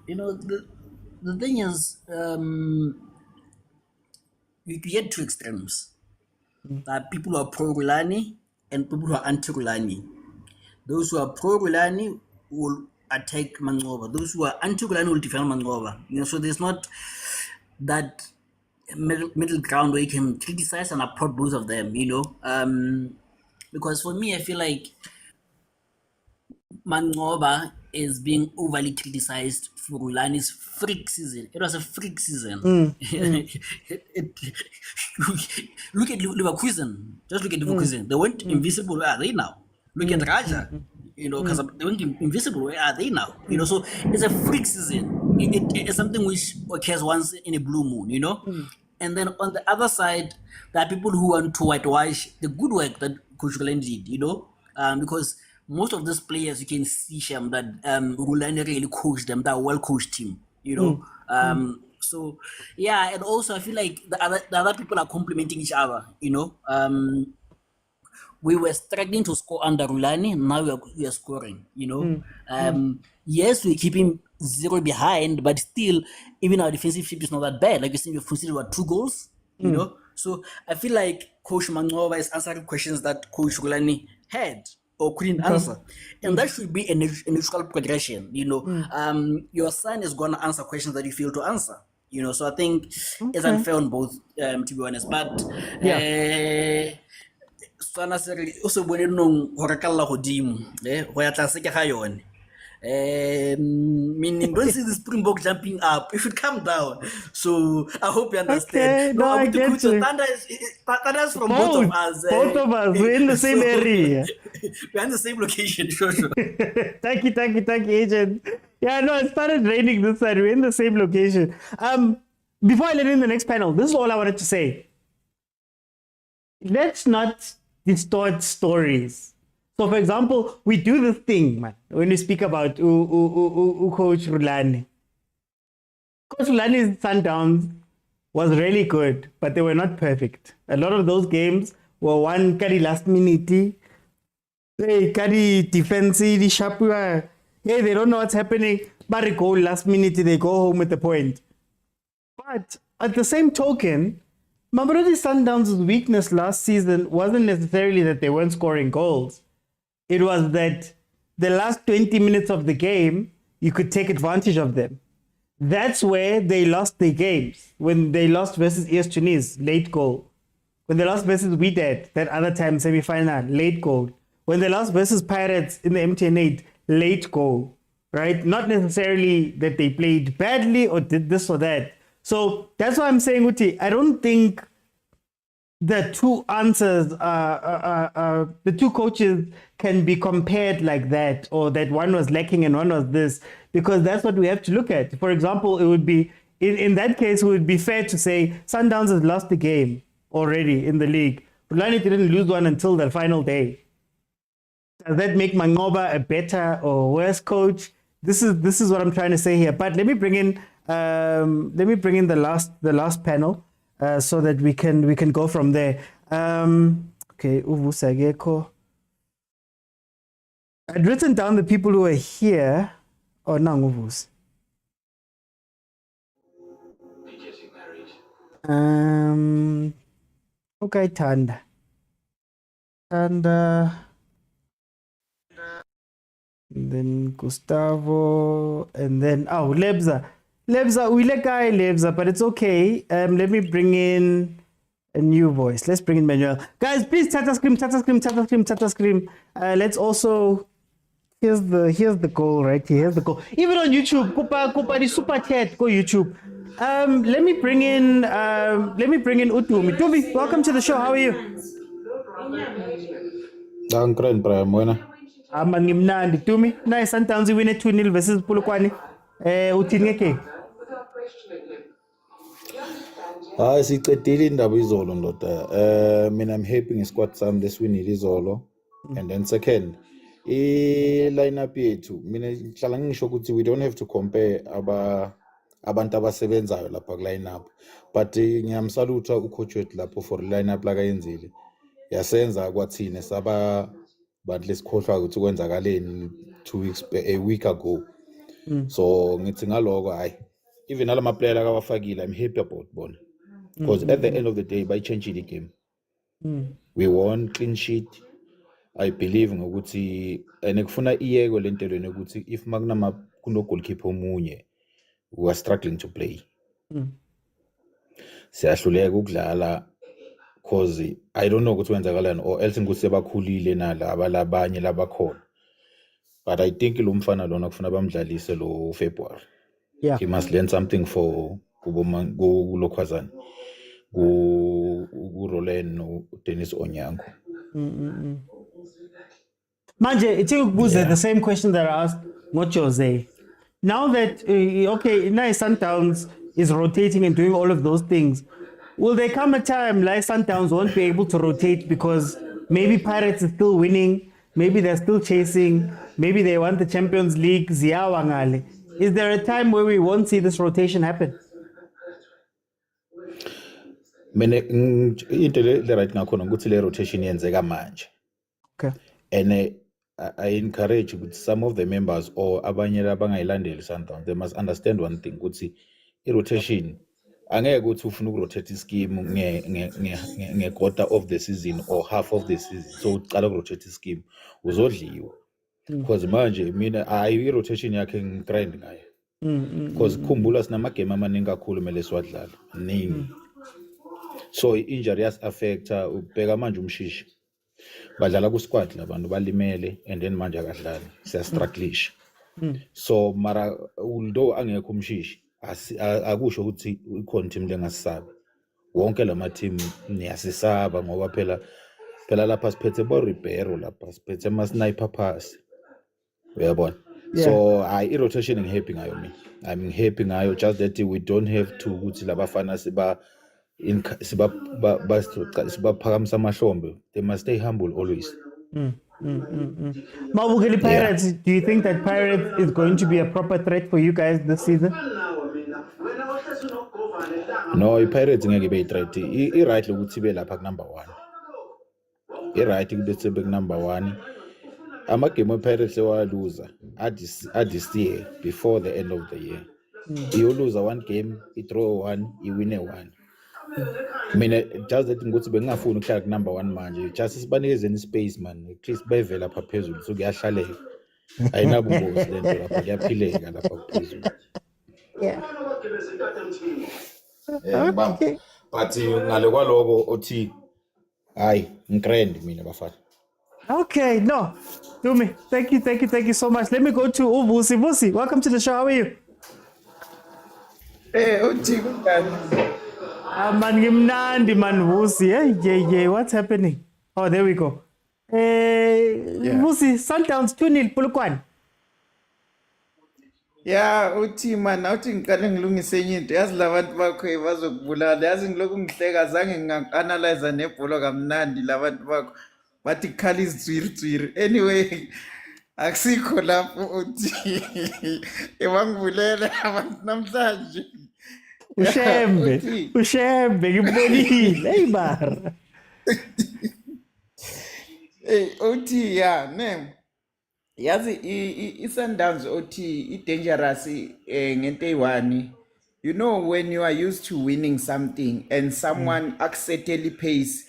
The thing is, we get 2 extremes. People who are pro Rulani and people who are anti Rulani. Those who are pro Rulani will attack Mangoba. Those who are anti Rulani will defend Mangoba. So there's not that middle ground where you can criticize and applaud both of them, because for me, I feel like Mangoba is being overly criticized for Rulani's freak season. It was a freak season. Look at Leverkusen. Just look at Leverkusen. They went invisible. Where are they now? Look at Raja. Because they went invisible. Where are they now? So it's a freak season. It's something which occurs once in a blue moon, And then on the other side, there are people who want to whitewash the good work that Coach Rulani did, because most of these players, you can see them that Rulani really coached them, that well-coached team, So, yeah, and also I feel like the other people are complementing each other, we were struggling to score under Rulani, now we are scoring, Yes, we're keeping 0 behind, but still, even our defensive shape is not that bad. Like you said, we've considered 2 goals, So I feel like Coach Mangoba is answering questions that Coach Rulani had or couldn't answer. And that should be a natural progression, Your son is going to answer questions that you fail to answer, So I think it's unfair on both, to be honest. But, also, when you know, Meaning, don't see the Springbok jumping up. It should come down. So I hope you understand. Okay, no, I get you. Thunder is from both of us. Both of us. We're in the same area. We're in the same location. Sure. Thank you, agent. Yeah, no, it started raining this side. We're in the same location. Before I let in the next panel, this is all I wanted to say. Let's not distort stories. So, for example, we do this thing, man, when we speak about Coach Rulani. Coach Rulani's Sundowns was really good, but they were not perfect. A lot of those games were won carry last minute. They carry defense, the sharp. Hey, they don't know what's happening, but they go last minute, they go home with the point. But at the same token, Mamelodi Sundowns' weakness last season wasn't necessarily that they weren't scoring goals. It was that the last 20 minutes of the game, you could take advantage of them. That's where they lost their games. When they lost versus ES Tunis, late goal. When they lost versus Wydad, that other time semi-final, late goal. When they lost versus Pirates in the MTN8, late goal, right? Not necessarily that they played badly or did this or that. So that's why I'm saying, Uti, I don't think the two answers, the two coaches can be compared like that, or that one was lacking and one was this, because that's what we have to look at. For example, it would be, in that case, it would be fair to say Sundowns has lost the game already in the league. Rulani didn't lose one until the final day. Does that make Mangoba a better or worse coach? This is what I'm trying to say here. But let me bring in the last panel so that we can go from there. Okay, Uvusageko. I'd written down the people who are here. Oh, no, Uvus. Okay, Tanda. And then Gustavo, and then Lebza, we let guy Lebza, but it's okay. Let me bring in a new voice. Let's bring in Manuel. Guys, please Tata scream. Let's also, here's the goal right here. Here's the goal. Even on YouTube, Kupa the super chat, go YouTube. Let me bring in Utumi. Utumi, welcome to the show. How are you? Ngimnandi Tumi. Nice, Sundowns win 2-0 versus Polokwane. Uthini ngeke? Hayi sicedile indaba izolo ndoda. Mina I'm happy ngesquad sami lesiwinile izolo. And then second, lineup yethu mina ngihlala ngisho ukuthi we don't have to compare abantu abasebenzayo lapha ku lineup. But ngiyamsalutha ucoach wethu lapho for lineup la kayenzile. Yasenza kwathina saba bantu lesikhohlwa ukuthi kwenzakaleni 2 weeks a week ago. So ngithi ngaloko hayi even ala player akawafakile I'm happy about bona because at the end of the day by changing the game we won clean sheet. I believe ngokuthi nekufuna iyeko lentelweni ukuthi if kuno goalkeeper omunye we are struggling to play. Siyahluleka ukudlala because I don't know ukuthi wenzakalani or else ngikuthi sebakhulile nalaba labanye labakhona. But I think lo mfana lona kufuna bamdlalise lo February. Yeah. He must learn something for kulo khwazana. Ku Roland no Dennis Onyango. Manje, it's the same question that I asked Jose. Now that nice Sundowns is rotating and doing all of those things, will there come a time like Sundowns won't be able to rotate because maybe Pirates are still winning, maybe they're still chasing, maybe they want the Champions League, Ziyawangale. Is there a time where we won't see this rotation happen? Mina into le right ngakhona ukuthi le rotation yenzeka manje. Okay. And I encourage with some of the members or abanye labangayilandeli Sundowns, they must understand one thing ukuthi i-rotation angeke ukuthi ufuna ukurotate ischeme nge-quarter of the season or half of the season so uqala ukurotate ischeme uzodliwa because manje mina i-rotation yakhe ngitrend ngayo because khumbula sinamagame amaningi kakhulu kumele siwadlale ningi so injury yas affecta ubheka manje umshishi badlala ku squad labantu balimele and then manje akadlali siyastrugglisha So mara although angekho umshishi akusho ukuthi ikhona team lengasisabi. Wonke lama team niyasisaba ngoba phela lapha siphethe bo Ribeiro lapha siphethe ama sniper pass. Uyabona? So I rotation ngihappy ngayo mina. I'm happy ngayo just that we don't have to ukuthi labafana siba sibaphakamisa amahlombe. They must stay humble always. Mabukeli Pirates, do you think that Pirates is going to be a proper threat for you guys this season? No, iPirates ngeke be threat. I-right lokuthi be lapha number 1. I-right ukuthi be number 1. Ama-game of-Pirates loser at this year before the end of the year. You lose one game, you draw one, you win one. I mean, just that ngokuthi bengingafuni ukuhlala number 1 manje. Just sibanikeze space man. At least bayivela lapha phezulu so kuyahlaleka. Ayinabungozi lento lapha kuyaphileka lapha phezulu. Yeah. Okay. But ngale kwaloko othi hayi ngigrand mina bafana. Okay, no. Do me. Thank you so much. Let me go to Uvusi. Vusi, welcome to the show. How are you? Hey, Uti, man, ngimnandi man Vusi. Yeah. What's happening? Oh, there we go. Vusi, Sundowns 2-0 Polokwane. Yeah, uthi man awuthi ngiqale ngilungise enye into yazi labantu bakho bazokubulala yazi ngilokhu ngihleka zange nginganalyze nebhola kamnandi labantu bakho bathi khali izitswiri anyway akusikho lapho uthi ebangibulela abantu namhlanje ushembe ngibonile hey bar uthi ne yazi i-Sundowns othi i-dangerous ngento eyi-1 you know when you are used to winning something and someone accidentally pays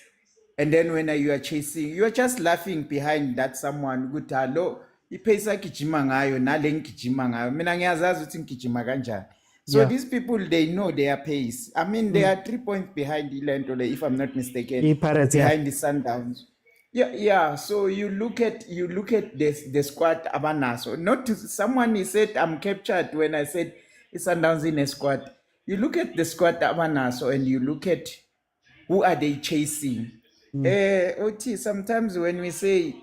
and then when you are chasing you are just laughing behind that someone ukuthi hallo i-pace agijima ngayo nale ngigijima ngayo mina ngiyazazi ukuthi ngigijima kanjani so these people they know their pace. I mean they are 3 points behind ilento le if I'm not mistaken behind the Sundowns. Yeah. So you look at the squad abanaso. Not to, someone said I'm captured when I said it's Sundowns in a squad. You look at the squad abanaso and you look at who are they chasing. Oti sometimes when we say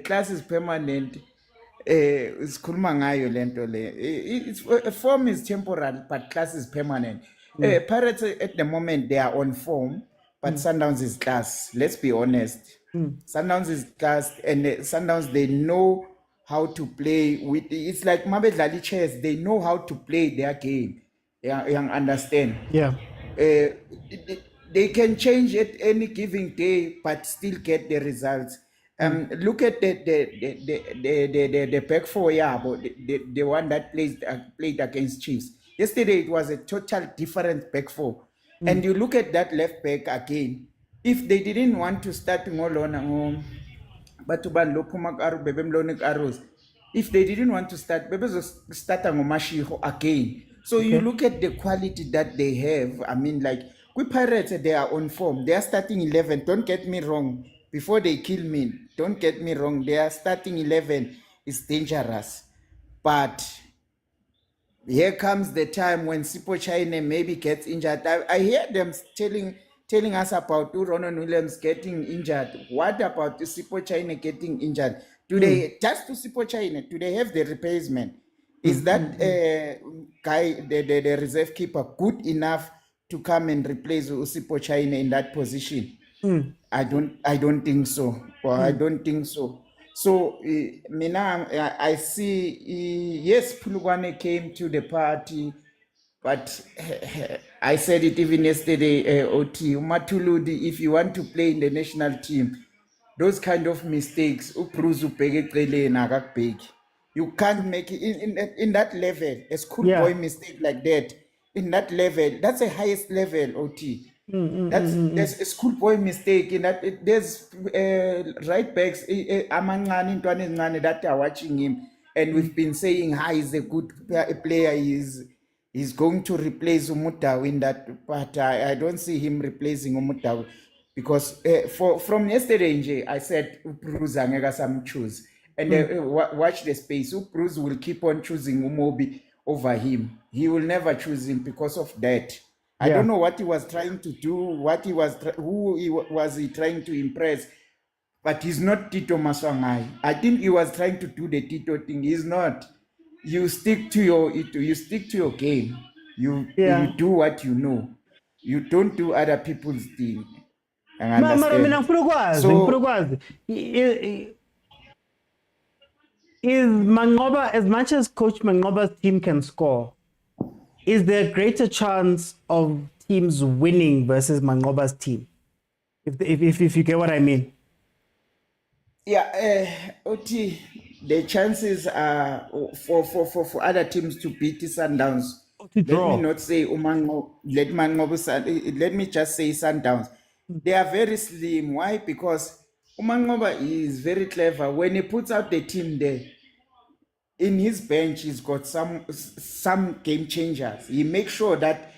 class is permanent, sikhuluma ngayo lento le. It's form is temporal but class is permanent. Pirates at the moment they are on form, but Sundowns is class. Let's be honest. Sundowns is class, and Sundowns they know how to play with. It's like mabedlali chess. They know how to play their game. You understand? Yeah. They can change at any given day, but still get the results. Look at the back four, the one that played against Chiefs. Yesterday it was a total different back four, and you look at that left back again. If they didn't want to start ngolona batuban lophuma karu bebemlone arrows, if they didn't want to start start ngomashiho again. So you look at the quality that they have. I mean, like we Pirates, they are on form. They are starting 11. Don't get me wrong. Before they kill me, don't get me wrong. Their starting 11 is dangerous, but here comes the time when Sipo China maybe gets injured. I hear them telling us about Ronan Williams getting injured. What about Sipo China getting injured? Do they just to Sipo China? Do they have the replacement? Is that guy, the reserve keeper, good enough to come and replace Sipo China in that position? I don't think so. I don't think so. So, I see, yes, Polokwane came to the party, but I said it even yesterday, OT, Umatuludi, if you want to play in the national team, those kind of mistakes, you can't make it in that level, a schoolboy mistake like that, in that level, that's the highest level, OT. There's a schoolboy mistake in that. There's right backs, that are watching him, and we've been saying how he's a good player. He's going to replace Motaung in that, but I don't see him replacing Motaung because from yesterday, I said Bruce Angega some choose, and watch the space. Bruce will keep on choosing Umobi over him. He will never choose him because of that. I don't know what he was trying to do, was he trying to impress, but he's not Tito Maswangai. I think he was trying to do the Tito thing. He's not. You stick to your game. You do what you know. You don't do other people's thing. Is Mangoba, as much as Coach Mangoba's team can score, is there a greater chance of teams winning versus Mangoba's team? If you get what I mean. Yeah, Oti, the chances are for other teams to beat the Sundowns. Let me not say let me just say Sundowns. They are very slim. Why? Because Umangoba is very clever. When he puts out the team there, in his bench, he's got some game changers. He makes sure that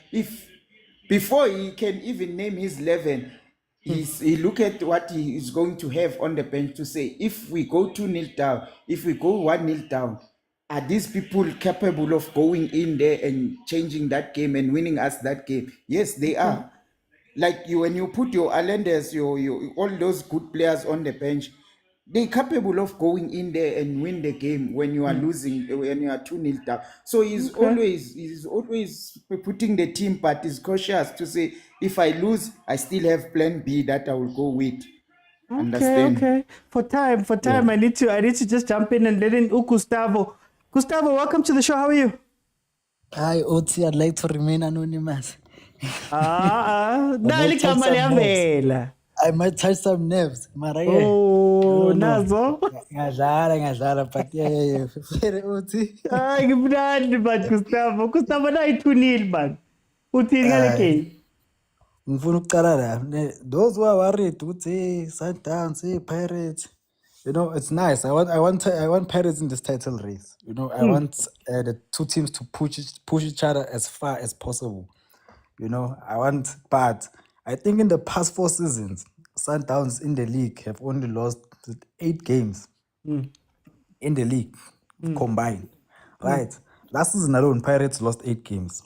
before he can even name his 11, he look at what he is going to have on the bench to say, if we go 2-0 down, if we go 1-0 down, are these people capable of going in there and changing that game and winning us that game? Yes, they are. Like when you put your Islanders, your all those good players on the bench, they're capable of going in there and win the game when you are losing, when you are 2-0 down. So he's always putting the team, but he's cautious to say, if I lose, I still have plan B that I will go with. Understand? Okay. For time, I need to just jump in and let in Gustavo. Gustavo, welcome to the show. How are you? Hi, Oti. I'd like to remain anonymous. I might touch some nerves. Oh, nazo. Ngadlala, but yeah. Oti. Ay, ngimnandi but Gustavo na 2-0 man. Uthini ngale game? Ngifuna ukuqala la. Those who are worried ukuthi Sundowns, Pirates. You know, it's nice. I want Pirates in this title race. You know, I want the two teams to push each other as far as possible. You know, but I think in the past 4 seasons, Sundowns in the league have only lost 8 games in the league combined. Right? Last season alone, Pirates lost 8 games.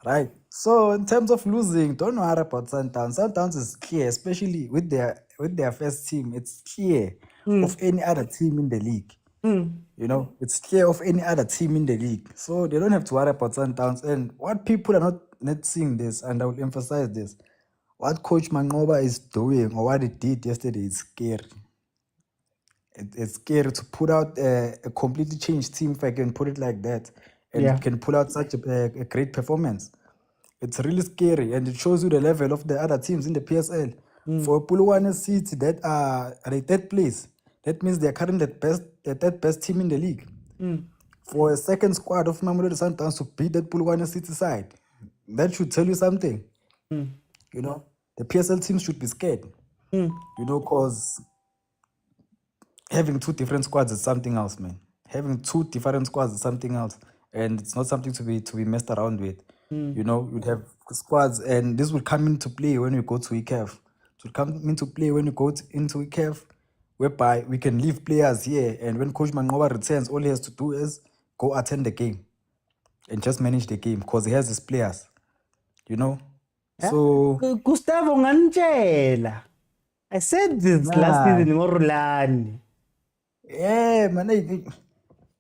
Right? So in terms of losing, don't worry about Sundowns. Sundowns is clear, especially with their first team. It's clear of any other team in the league. You know, it's clear of any other team in the league. So they don't have to worry about Sundowns. And what people are not seeing this, and I will emphasize this, what Coach Mangoba is doing or what he did yesterday is scary. It's scary to put out a completely changed team, if I can put it like that, and can pull out such a great performance. It's really scary, and it shows you the level of the other teams in the PSL. For Puluwane City that are at a third place, that means they are currently the third best team in the league. For a second squad of Mamelodi Sundowns to beat that Puluwane City side, that should tell you something. You know, the PSL teams should be scared. You know, because having 2 different squads is something else, man. Having 2 different squads is something else, and it's not something to be messed around with. You know, you'd have squads, and this will come into play when we go to CAF. It will come into play when we go into CAF, whereby we can leave players here, and when Coach Mangoba returns, all he has to do is go attend the game and just manage the game because he has his players. You know? So Gustavo Nganjela. I said this last season in rulani. Yeah, man.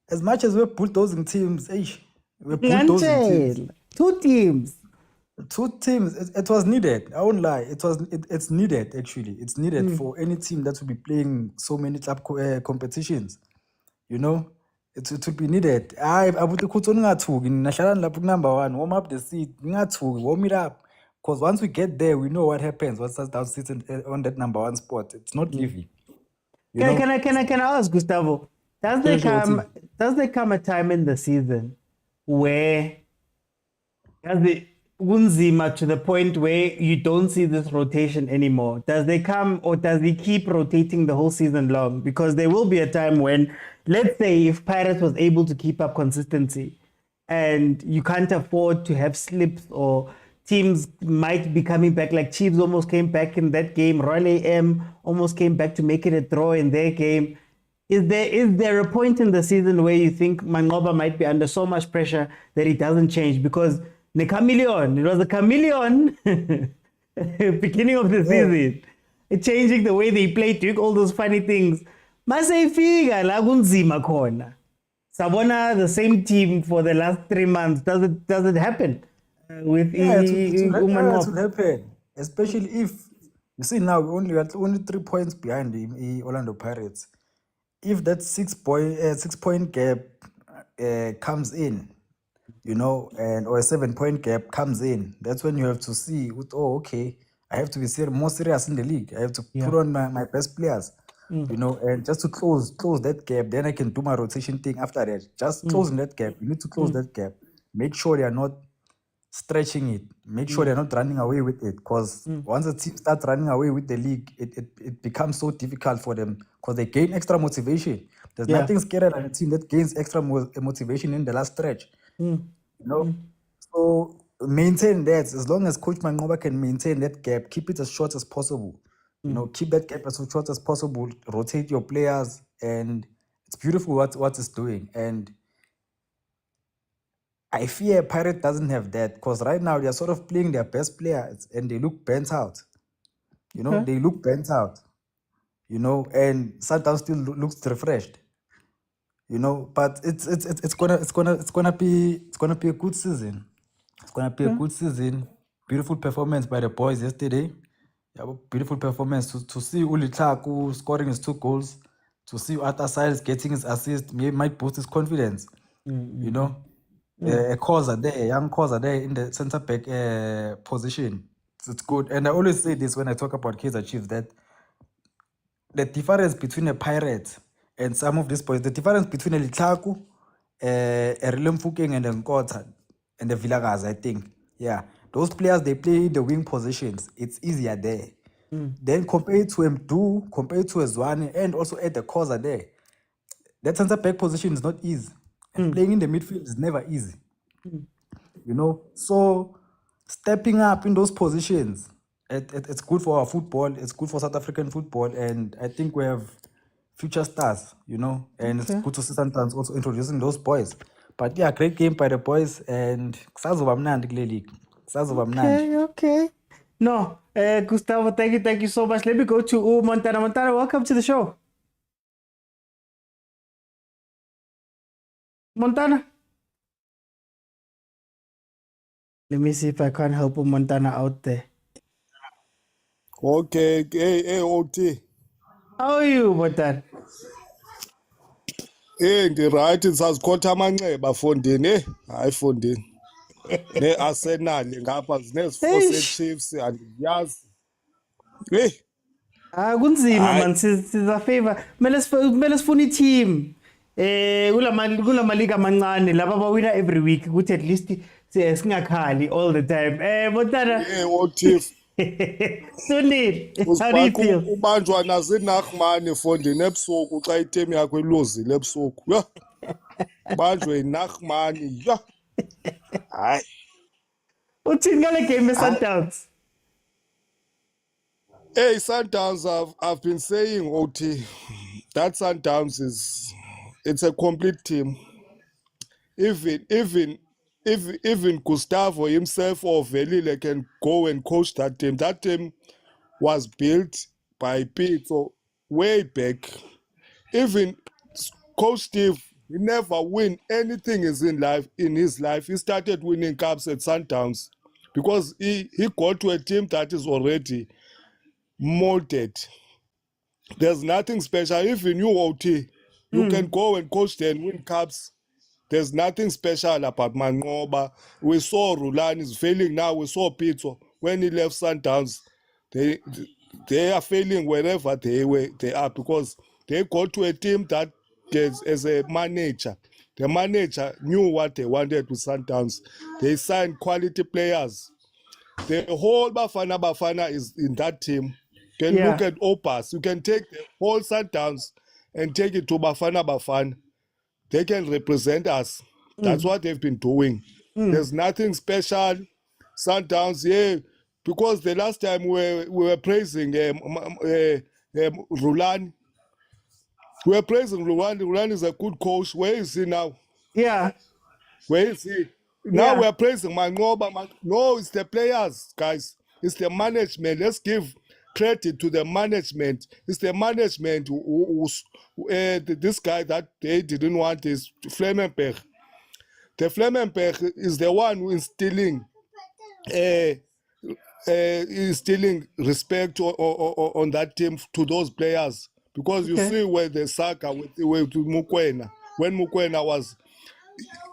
As much as we're bulldozing teams, we're bulldozing teams. 2 teams. 2 teams. It was needed. I won't lie. It's needed, actually. It's needed for any team that will be playing so many club competitions. You know? It would be needed. I would number 1. Warm up the seat. Warm it up. Because once we get there, we know what happens. Once Sundowns sits on that number 1 spot, it's not living. Can I ask Gustavo? Does there come a time in the season where unzima to the point where you don't see this rotation anymore? Does they come, or does he keep rotating the whole season long? Because there will be a time when, let's say, if Pirates was able to keep up consistency and you can't afford to have slips, or teams might be coming back, like Chiefs almost came back in that game, Royal AM almost came back to make it a draw in their game. Is there a point in the season where you think Mangoba might be under so much pressure that it doesn't change? Because the chameleon, it was a chameleon beginning of the season, changing the way they play, doing all those funny things. Masayifika la kunzima khona. Sabona the same team for the last 3 months. Does it happen with it will happen, especially if you see now we are only 3 points behind the Orlando Pirates. If that 6-point gap comes in, you know, or a 7-point gap comes in, that's when you have to see, okay, I have to be more serious in the league. I have to put on my best players, you know, and just to close that gap. Then I can do my rotation thing after that. Just closing that gap. You need to close that gap. Make sure they are not stretching it. Make sure they're not running away with it. Because once a team starts running away with the league, it becomes so difficult for them because they gain extra motivation. There's nothing scarier than a team that gains extra motivation in the last stretch. You know, so maintain that. As long as Coach Mangoba can maintain that gap, keep it as short as possible. You know, keep that gap as short as possible. Rotate your players, and it's beautiful what it's doing. And I fear Pirate doesn't have that because right now they're sort of playing their best players and they look bent out. You know, they look bent out. You know, and Sundowns still looks refreshed. You know, but it's gonna be a good season. It's gonna be a good season. Beautiful performance by the boys yesterday. Beautiful performance to see Uli Tlaku scoring his 2 goals. To see Arthur Siles getting his assist might boost his confidence. You know, a khoza there, a young khoza there in the centre back position. It's good. And I always say this when I talk about Kaizer Chiefs, that the difference between a Pirate and some of these boys, the difference between a Litlaku, a Rilem Fukeng and a Nkota and the Vilakazi, I think. Yeah. Those players, they play the wing positions. It's easier there. Then compared to Mdu, compared to Zwane, and also at the khoza there, that centre back position is not easy. And playing in the midfield is never easy. You know, so stepping up in those positions, it's good for our football. It's good for South African football, and I think we have future stars. You know, and it's good to see Sundowns also introducing those boys. But yeah, great game by the boys, and Okay. No, Gustavo, thank you so much. Let me go to Montana. Montana, welcome to the show. Montana. Let me see if I can help Montana out there. Okay, hey, OT. How are you, Montana? Right, sazikhotha amanxeba fondini, hayi fondini. Ne-Arsenal ngapha zinezifo Chiefs andiyazi. Hey. Kunzima man, siza favor. Kumele sifune team. Kula maliga amancane laba bawina every week ukuthi at least singakhali all the time. Montana. OT. Sunil, how do you feel? Ubanjwa nazinachmani fondini ebusuku xa itemi yakho iluzile ebusuku. Yho. Banjwe inachmani. Yho. Hayi. Uthini ngale game eSundowns? Hey, Sundowns, I've been saying, OT, that Sundowns it's a complete team. Even Gustavo himself or Velile can go and coach that team. That team was built by Pitso way back. Even Coach Steve, he never win anything in his life. He started winning cups at Sundowns because he got to a team that is already molded. There's nothing special. Even you, OT, you can go and coach them and win cups. There's nothing special about Mangoba. We saw Rulani is failing now. We saw Pitso when he left Sundowns. They are failing wherever they are because they got to a team that gets as a manager. The manager knew what they wanted with Sundowns. They signed quality players. The whole Bafana is in that team. You can look at Opas. You can take the whole Sundowns and take it to Bafana. They can represent us. That's what they've been doing. There's nothing special. Sundowns, because the last time we were praising Rulani, We're praising Rulani. Rulani is a good coach. Where is he now? Yeah. Where is he? Now we're praising Mangoba. No, it's the players, guys. It's the management. Let's give credit to the management. It's the management this guy that they didn't want is Flemmenberg. The Flemmenberg is the one who is instilling respect on that team to those players. Because you see where the saga with Mokwena, when Mokwena was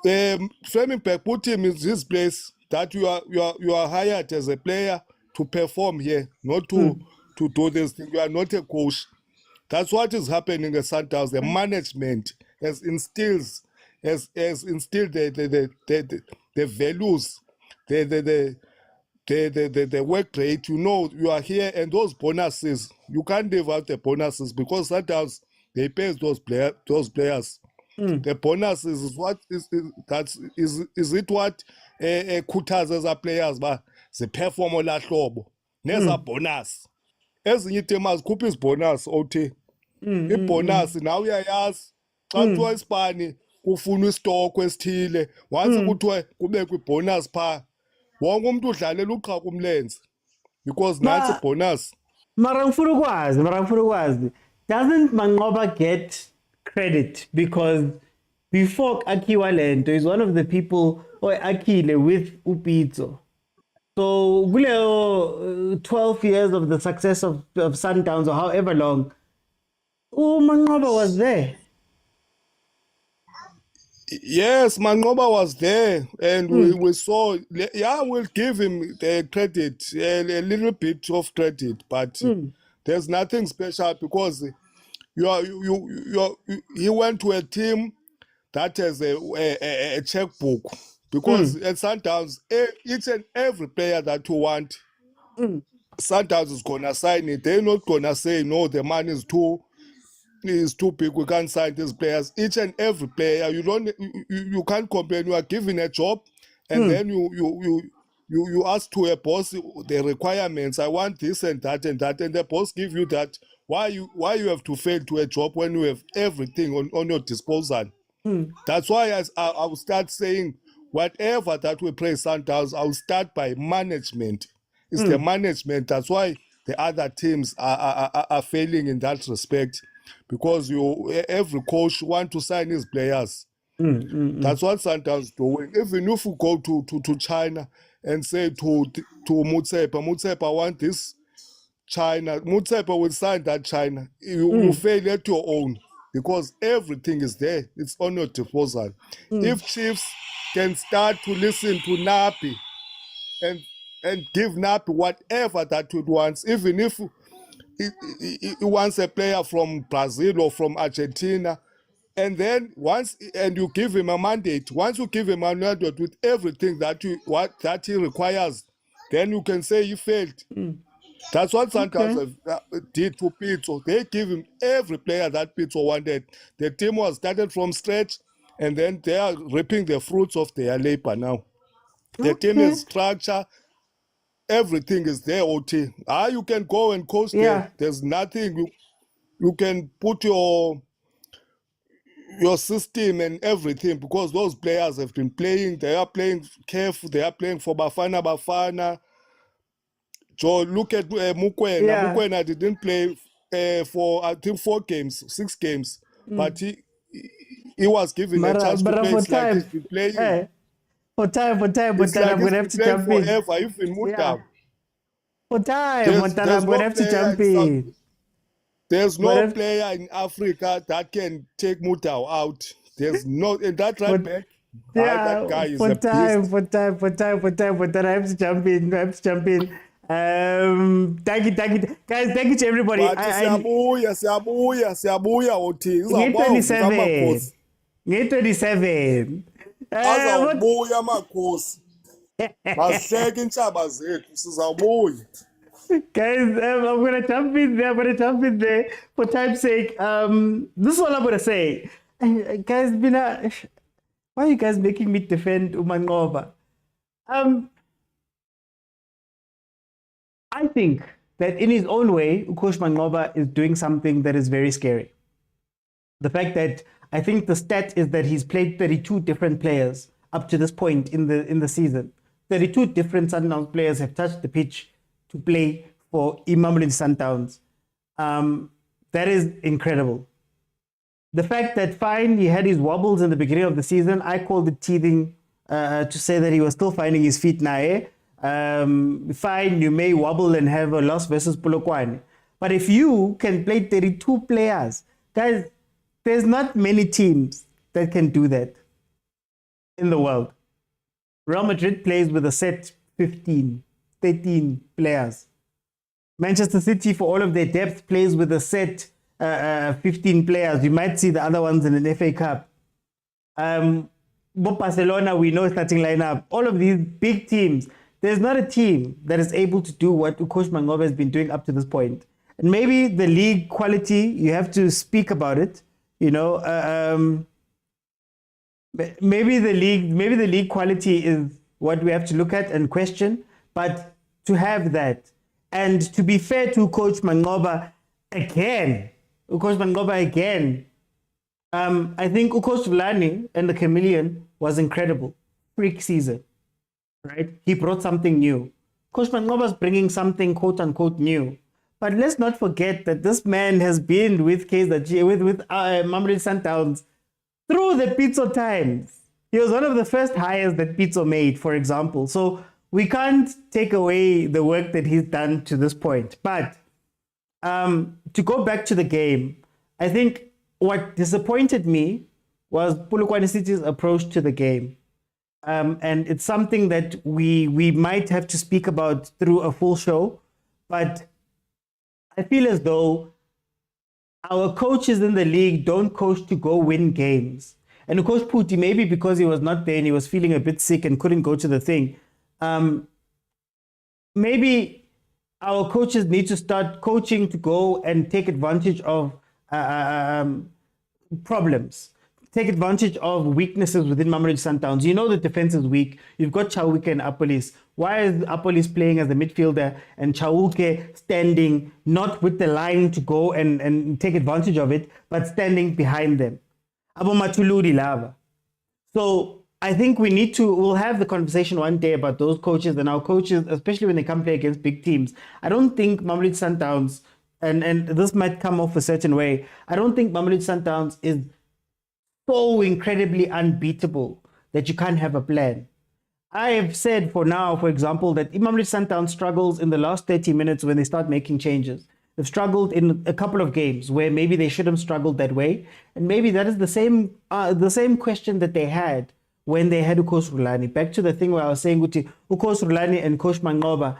Flemmenberg put him in this place that you are hired as a player to perform here, not to do this thing. You are not a coach. That's what is happening at Sundowns. The management has instilled the values, the work rate. You know, you are here, and those bonuses, you can't give out the bonuses because Sundowns they pay those players. The bonuses is what is it what khuthaza players ba ziperform ola hlobo neza bonus ezinye item azikhupha izibonus othi ibonus nawe uyayazi xa kuthiwa isipani kufuna isitoko esithile once kuthiwe kubekwe ibonus pha wonke umuntu udlalela uqhaqa umlenze because nansi ibonus. Mara ngifuna ukwazi doesn't Mangoba get credit because before Akiwa Lento is one of the people or Akile with Upitso. So 12 years of the success of Sundowns or however long, Mangoba was there. Yes, Mangoba was there, and we saw. Yeah, we'll give him the credit, a little bit of credit, but there's nothing special because he went to a team that has a checkbook. Because at Sundowns, each and every player that you want, Sundowns is gonna sign it. They're not gonna say no, the money is too big. We can't sign these players. Each and every player, you can't complain. You are given a job, and then you ask to a boss the requirements. I want this and that, and the boss give you that. Why you have to fail to a job when you have everything on your disposal? That's why I will start saying whatever that we praise Sundowns, I'll start by management. It's the management. That's why the other teams are failing in that respect. Because every coach want to sign his players. That's what Sundowns doing. Even if you go to China and say to Motsepe, I want this China, Motsepe will sign that China. You fail at your own because everything is there. It's on your disposal. If Chiefs can start to listen to Napi and give Napi whatever that it wants, even if he wants a player from Brazil or from Argentina, and then you give him a mandate. Once you give him a mandate with everything that he requires, then you can say he failed. That's what Sundowns did to Pitso. They give him every player that Pitso wanted. The team was started from scratch, and then they are reaping the fruits of their labor now. The team is structure. Everything is there, OT. You can go and coach there. There's nothing. You can put your system and everything because those players have been playing. They are playing CAF. They are playing for Bafana. So look at Mokwena. Mokwena didn't play for I think 6 games, but he was given a chance to play. It's like he's been playing. For time, but I'm going to have to jump in. Forever, even Motaung. For time, but I'm going to have to jump in. There's no player in Africa that can take Motaung out. There's no, and that right back. That guy is a beast. For time, I have to jump in. Thank you, guys. Thank you to everybody. Siyabuya Oti. Nge-27. Azawubuya makhosi. Basihleke intshaba zethu sizawubuya. Guys, I'm gonna jump in there for time's sake. This is all I'm gonna say. Guys, why are you guys making me defend Umangoba? I think that in his own way, Coach Mangoba is doing something that is very scary. The fact that I think the stat is that he's played 32 different players up to this point in the season. 32 different Sundowns players have touched the pitch to play for Mamelodi Sundowns. That is incredible. The fact that fine, he had his wobbles in the beginning of the season, I called it teething to say that he was still finding his feet now. Fine, you may wobble and have a loss versus Polokwane. But if you can play 32 players, guys, there's not many teams that can do that in the world. Real Madrid plays with a set 15, 13 players. Manchester City, for all of their depth, plays with a set 15 players. You might see the other ones in an FA Cup. Barcelona, we know starting lineup. All of these big teams, there's not a team that is able to do what Coach Mangoba has been doing up to this point. And maybe the league quality, you have to speak about it. You know, maybe the league quality is what we have to look at and question. But to have that, and to be fair to Coach Mangoba again, I think Coach Rulani and the Chameleon was incredible. Freak season, right? He brought something new. Coach Mangoba is bringing something quote unquote new. But let's not forget that this man has been with Mamelodi Sundowns through the Pitso times. He was one of the first hires that Pitso made, for example. So we can't take away the work that he's done to this point. But to go back to the game, I think what disappointed me was Polokwane City's approach to the game. And it's something that we might have to speak about through a full show. But I feel as though our coaches in the league don't coach to go win games. And Coach Puti, maybe because he was not there and he was feeling a bit sick and couldn't go to the thing, maybe our coaches need to start coaching to go and take advantage of problems. Take advantage of weaknesses within Mamelodi Sundowns. You know the defense is weak. You've got Chauke and Apolis. Why is Apolis playing as a midfielder and Chauke standing not with the line to go and take advantage of it, but standing behind them? Abo Matuludi lava. So I think we'll have the conversation one day about those coaches and our coaches, especially when they come play against big teams. I don't think Mamelodi Sundowns, and this might come off a certain way, I don't think Mamelodi Sundowns is so incredibly unbeatable that you can't have a plan. I have said for now, for example, that Mamelodi Sundowns struggles in the last 30 minutes when they start making changes. They've struggled in a couple of games where maybe they shouldn't have struggled that way. And maybe that is the same question that they had when they had Coach Rulani. Back to the thing where I was saying, Coach Rulani and Coach Mangoba,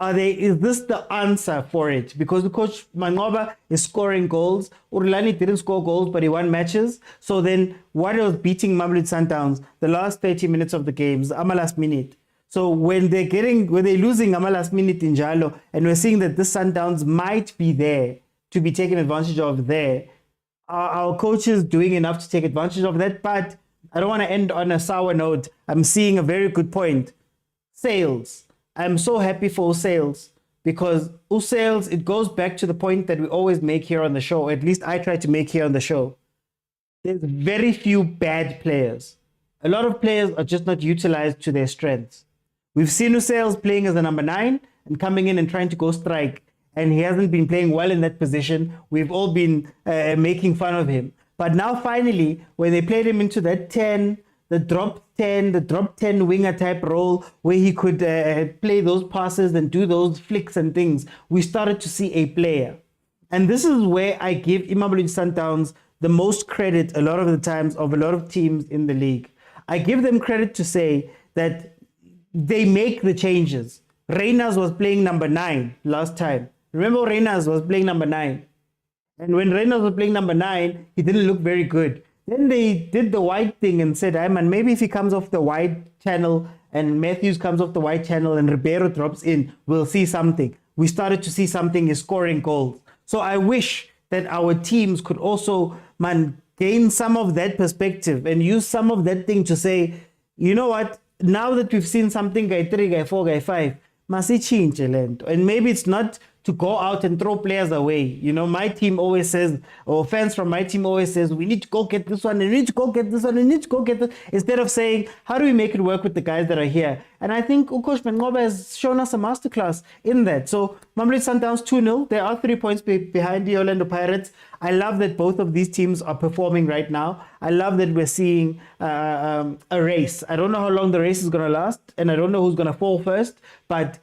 is this the answer for it? Because Coach Mangoba is scoring goals. Rulani didn't score goals, but he won matches. So then what was beating Mamelodi Sundowns? The last 30 minutes of the games, the last minute. So when they're losing last minute in Jalo, and we're seeing that this Sundowns might be there to be taken advantage of there, our coaches doing enough to take advantage of that? But I don't want to end on a sour note. I'm seeing a very good point. Sales. I'm so happy for Sales because Sales, it goes back to the point that we always make here on the show, or at least I try to make here on the show. There's very few bad players. A lot of players are just not utilized to their strengths. We've seen Sales playing as a number 9 and coming in and trying to go strike, and he hasn't been playing well in that position. We've all been making fun of him. But now finally, when they played him into that 10, the drop 10 winger type role where he could play those passes and do those flicks and things, we started to see a player. And this is where I give Mamelodi Sundowns the most credit a lot of the times of a lot of teams in the league. I give them credit to say that they make the changes. Reyners was playing number 9 last time. Remember Reyners was playing number 9. And when Reyners was playing number 9, he didn't look very good. Then they did the wide thing and said, man, maybe if he comes off the wide channel and Matthews comes off the wide channel and Ribeiro drops in, we'll see something. We started to see something is scoring goals. So I wish that our teams could also, gain some of that perspective and use some of that thing to say, you know what, now that we've seen something, guy 3, guy 4, guy 5, must change. And maybe it's not to go out and throw players away. You know, my team always says, or fans from my team always says, we need to go get this one, and we need to go get this one, and we need to go get this, instead of saying, how do we make it work with the guys that are here? And I think Coach Mangoba has shown us a masterclass in that. So Mamelodi Sundowns 2-0. There are 3 points behind the Orlando Pirates. I love that both of these teams are performing right now. I love that we're seeing a race. I don't know how long the race is going to last, and I don't know who's going to fall first, but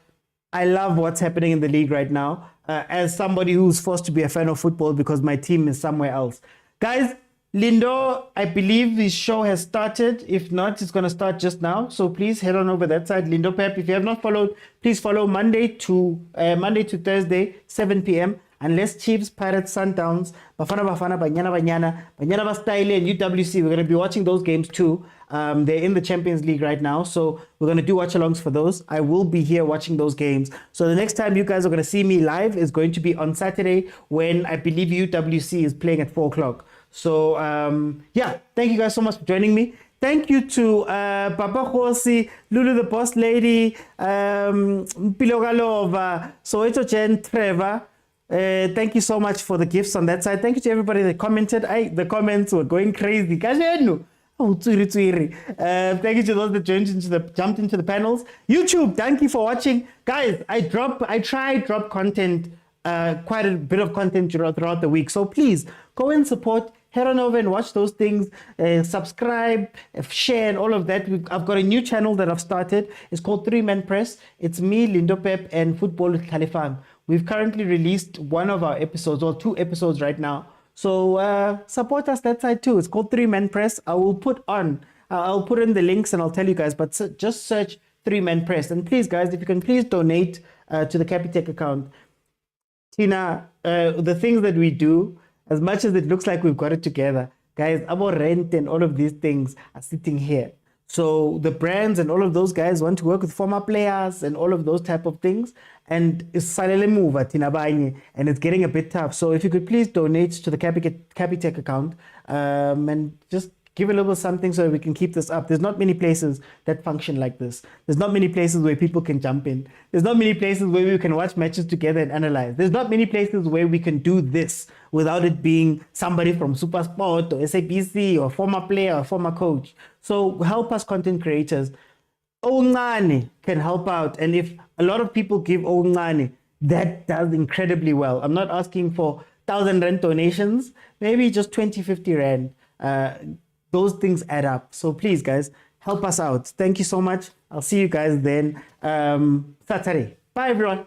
I love what's happening in the league right now as somebody who's forced to be a fan of football because my team is somewhere else. Guys, Lindo, I believe the show has started. If not, it's going to start just now. So please head on over that side. Lindo Pep, if you have not followed, please follow Monday to Thursday, 7 p.m. Unless Chiefs, Pirates, Sundowns, Bafana, Banyana, Bastyle, and UWC. We're going to be watching those games too. They're in the Champions League right now. So we're going to do watch-alongs for those. I will be here watching those games. So the next time you guys are going to see me live is going to be on Saturday when I believe UWC is playing at 4 o'clock. So, yeah, thank you guys so much for joining me. Thank you to Papa Khosi, Lulu the Boss Lady, Pilogalova, Soweto Jen, Trevor. Thank you so much for the gifts on that side. Thank you to everybody that commented. The comments were going crazy. Thank you to those that jumped into the panels. YouTube, thank you for watching. Guys, I drop content, quite a bit of content throughout the week. So please go and support. Head on over and watch those things. Subscribe, share, and all of that. I've got a new channel that I've started. It's called 3 Man Press. It's me, Lindo Pep, and Football with Khalifan. We've currently released one of our episodes, or 2 episodes right now. So support us that side too. It's called 3 Man Press. I'll put in the links and I'll tell you guys, but just search 3 Man Press. And please, guys, if you can please donate to the Capitec account. Tina, the things that we do, as much as it looks like we've got it together, guys, our rent and all of these things are sitting here. So the brands and all of those guys want to work with former players and all of those type of things. And it's salele move at Tinabanye, and it's getting a bit tough. So if you could please donate to the Capitec account and just give a little something so that we can keep this up. There's not many places that function like this. There's not many places where people can jump in. There's not many places where we can watch matches together and analyze. There's not many places where we can do this without it being somebody from Supersport or SABC or former player or former coach. So help us, content creators. Ongani can help out. And if a lot of people give Ongani, that does incredibly well. I'm not asking for 1,000 rand donations, maybe just 20, 50 rand. Those things add up. So please, guys, help us out. Thank you so much. I'll see you guys then Saturday. Bye, everyone.